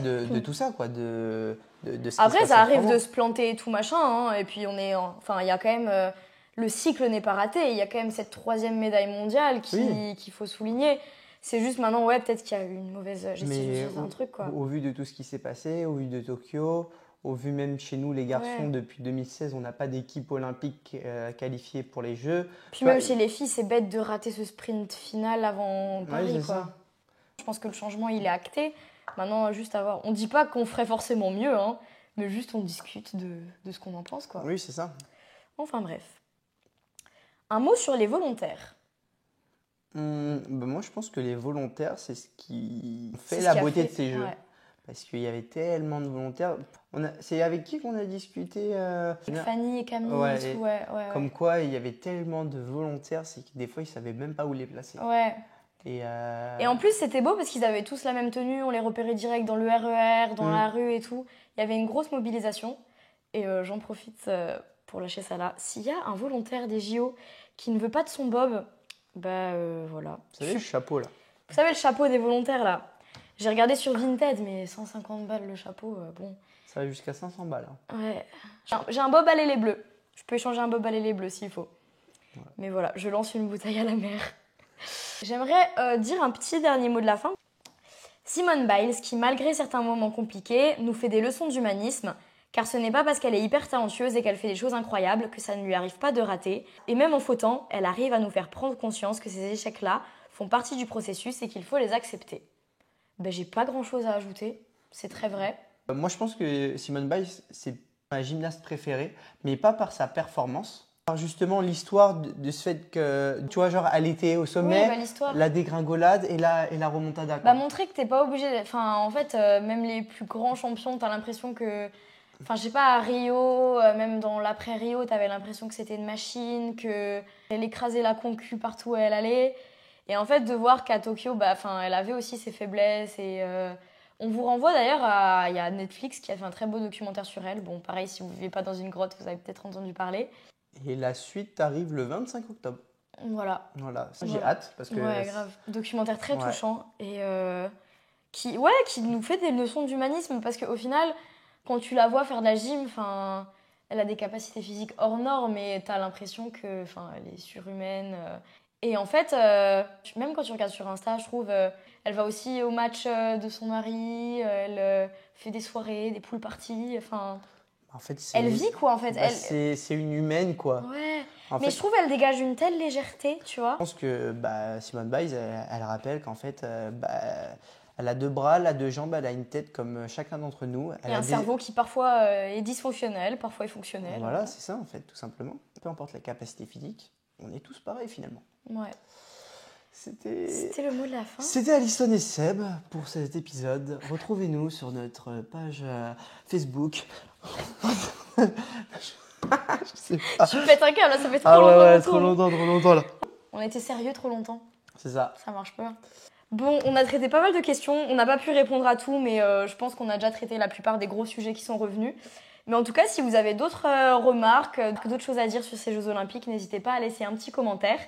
de tout ça, quoi, de ce qui Après, se passe ça arrive en de se planter et tout machin, hein, et puis enfin, il y a quand même le cycle n'est pas raté. Il y a quand même cette 3e médaille mondiale qu'il faut souligner. C'est juste maintenant, ouais, peut-être qu'il y a eu une mauvaise gestion sur un truc, quoi. Au vu de tout ce qui s'est passé, au vu de Tokyo, au vu même chez nous, les garçons, depuis 2016, on n'a pas d'équipe olympique qualifiée pour les Jeux. Puis même chez les filles, c'est bête de rater ce sprint final avant Paris, quoi. Ça. Je pense que le changement, il est acté. Maintenant, juste à voir. On dit pas qu'on ferait forcément mieux, hein, mais juste on discute de ce qu'on en pense, quoi. Oui, c'est ça. Enfin bref. Un mot sur les volontaires. Moi, je pense que les volontaires, c'est ce qui fait la beauté de ces Jeux. Ouais. Parce qu'il y avait tellement de volontaires. C'est avec qui qu'on a discuté Avec Fanny et Camille. Ouais, comme quoi, il y avait tellement de volontaires, c'est que des fois, ils ne savaient même pas où les placer. Ouais. Et en plus, c'était beau parce qu'ils avaient tous la même tenue. On les repérait direct dans le RER, dans la rue et tout. Il y avait une grosse mobilisation. Et j'en profite pour lâcher ça là. S'il y a un volontaire des JO qui ne veut pas de son bob, voilà. Vous savez, le chapeau là. Vous savez, le chapeau des volontaires là. J'ai regardé sur Vinted, mais 150 balles le chapeau, bon. Ça va jusqu'à 500 balles. Hein. Ouais. J'ai un bob à lait bleu. Je peux échanger un bob à lait bleu s'il faut. Voilà. Mais voilà, je lance une bouteille à la mer. J'aimerais dire un petit dernier mot de la fin. Simone Biles, qui malgré certains moments compliqués, nous fait des leçons d'humanisme, car ce n'est pas parce qu'elle est hyper talentueuse et qu'elle fait des choses incroyables que ça ne lui arrive pas de rater. Et même en fautant, elle arrive à nous faire prendre conscience que ces échecs-là font partie du processus et qu'il faut les accepter. J'ai pas grand-chose à ajouter, c'est très vrai. Moi, je pense que Simone Biles, c'est ma gymnaste préférée, mais pas par sa performance. Par justement l'histoire de ce fait que, tu vois, genre, elle était au sommet, la dégringolade et la remontada. Montrer que t'es pas obligé. Enfin, en fait, même les plus grands champions, t'as l'impression que. Enfin, je sais pas, à Rio, même dans l'après-Rio, t'avais l'impression que c'était une machine, qu'elle écrasait la concu partout où elle allait. Et en fait, de voir qu'à Tokyo, elle avait aussi ses faiblesses. Et on vous renvoie d'ailleurs à. Il y a Netflix qui a fait un très beau documentaire sur elle. Bon, pareil, si vous vivez pas dans une grotte, vous avez peut-être entendu parler. Et la suite arrive le 25 octobre. Voilà. J'ai hâte parce que. Ouais, grave. Documentaire très touchant. Et qui nous fait des leçons d'humanisme parce qu'au final, quand tu la vois faire de la gym, elle a des capacités physiques hors normes, mais t'as l'impression que, elle est surhumaine. Et en fait, même quand tu regardes sur Insta, je trouve, elle va aussi au match de son mari, elle fait des soirées, des pool parties, En fait, elle vit quoi en fait. C'est une humaine quoi. Ouais. Mais je trouve elle dégage une telle légèreté, tu vois. Je pense que Simone Biles, elle rappelle qu'en fait, elle a 2 bras, elle a 2 jambes, elle a une tête comme chacun d'entre nous. Elle a un cerveau qui parfois est dysfonctionnel, parfois est fonctionnel. Voilà, c'est ça en fait, tout simplement. Peu importe la capacité physique, on est tous pareils finalement. Ouais. C'était le mot de la fin. C'était Alisson et Seb pour cet épisode. Retrouvez-nous sur notre page Facebook. Je sais pas. Tu pètes un câble là, ça fait trop longtemps. Ouais, trop longtemps là. On était sérieux trop longtemps. C'est ça. Ça marche pas. Bon, on a traité pas mal de questions. On n'a pas pu répondre à tout, mais je pense qu'on a déjà traité la plupart des gros sujets qui sont revenus. Mais en tout cas, si vous avez d'autres remarques, d'autres choses à dire sur ces Jeux Olympiques, n'hésitez pas à laisser un petit commentaire.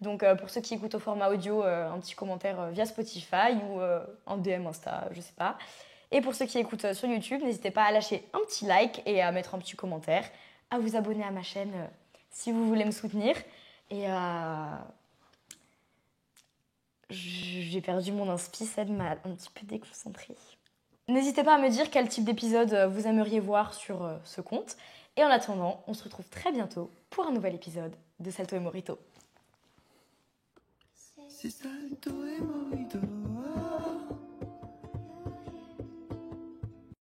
Donc pour ceux qui écoutent au format audio, un petit commentaire via Spotify ou un DM Insta, je sais pas. Et pour ceux qui écoutent sur YouTube, n'hésitez pas à lâcher un petit like et à mettre un petit commentaire, à vous abonner à ma chaîne si vous voulez me soutenir. Et j'ai perdu mon inspi, ça m'a un petit peu déconcentrée. N'hésitez pas à me dire quel type d'épisode vous aimeriez voir sur ce compte. Et en attendant, on se retrouve très bientôt pour un nouvel épisode de Salto et Morito. Si salto e movito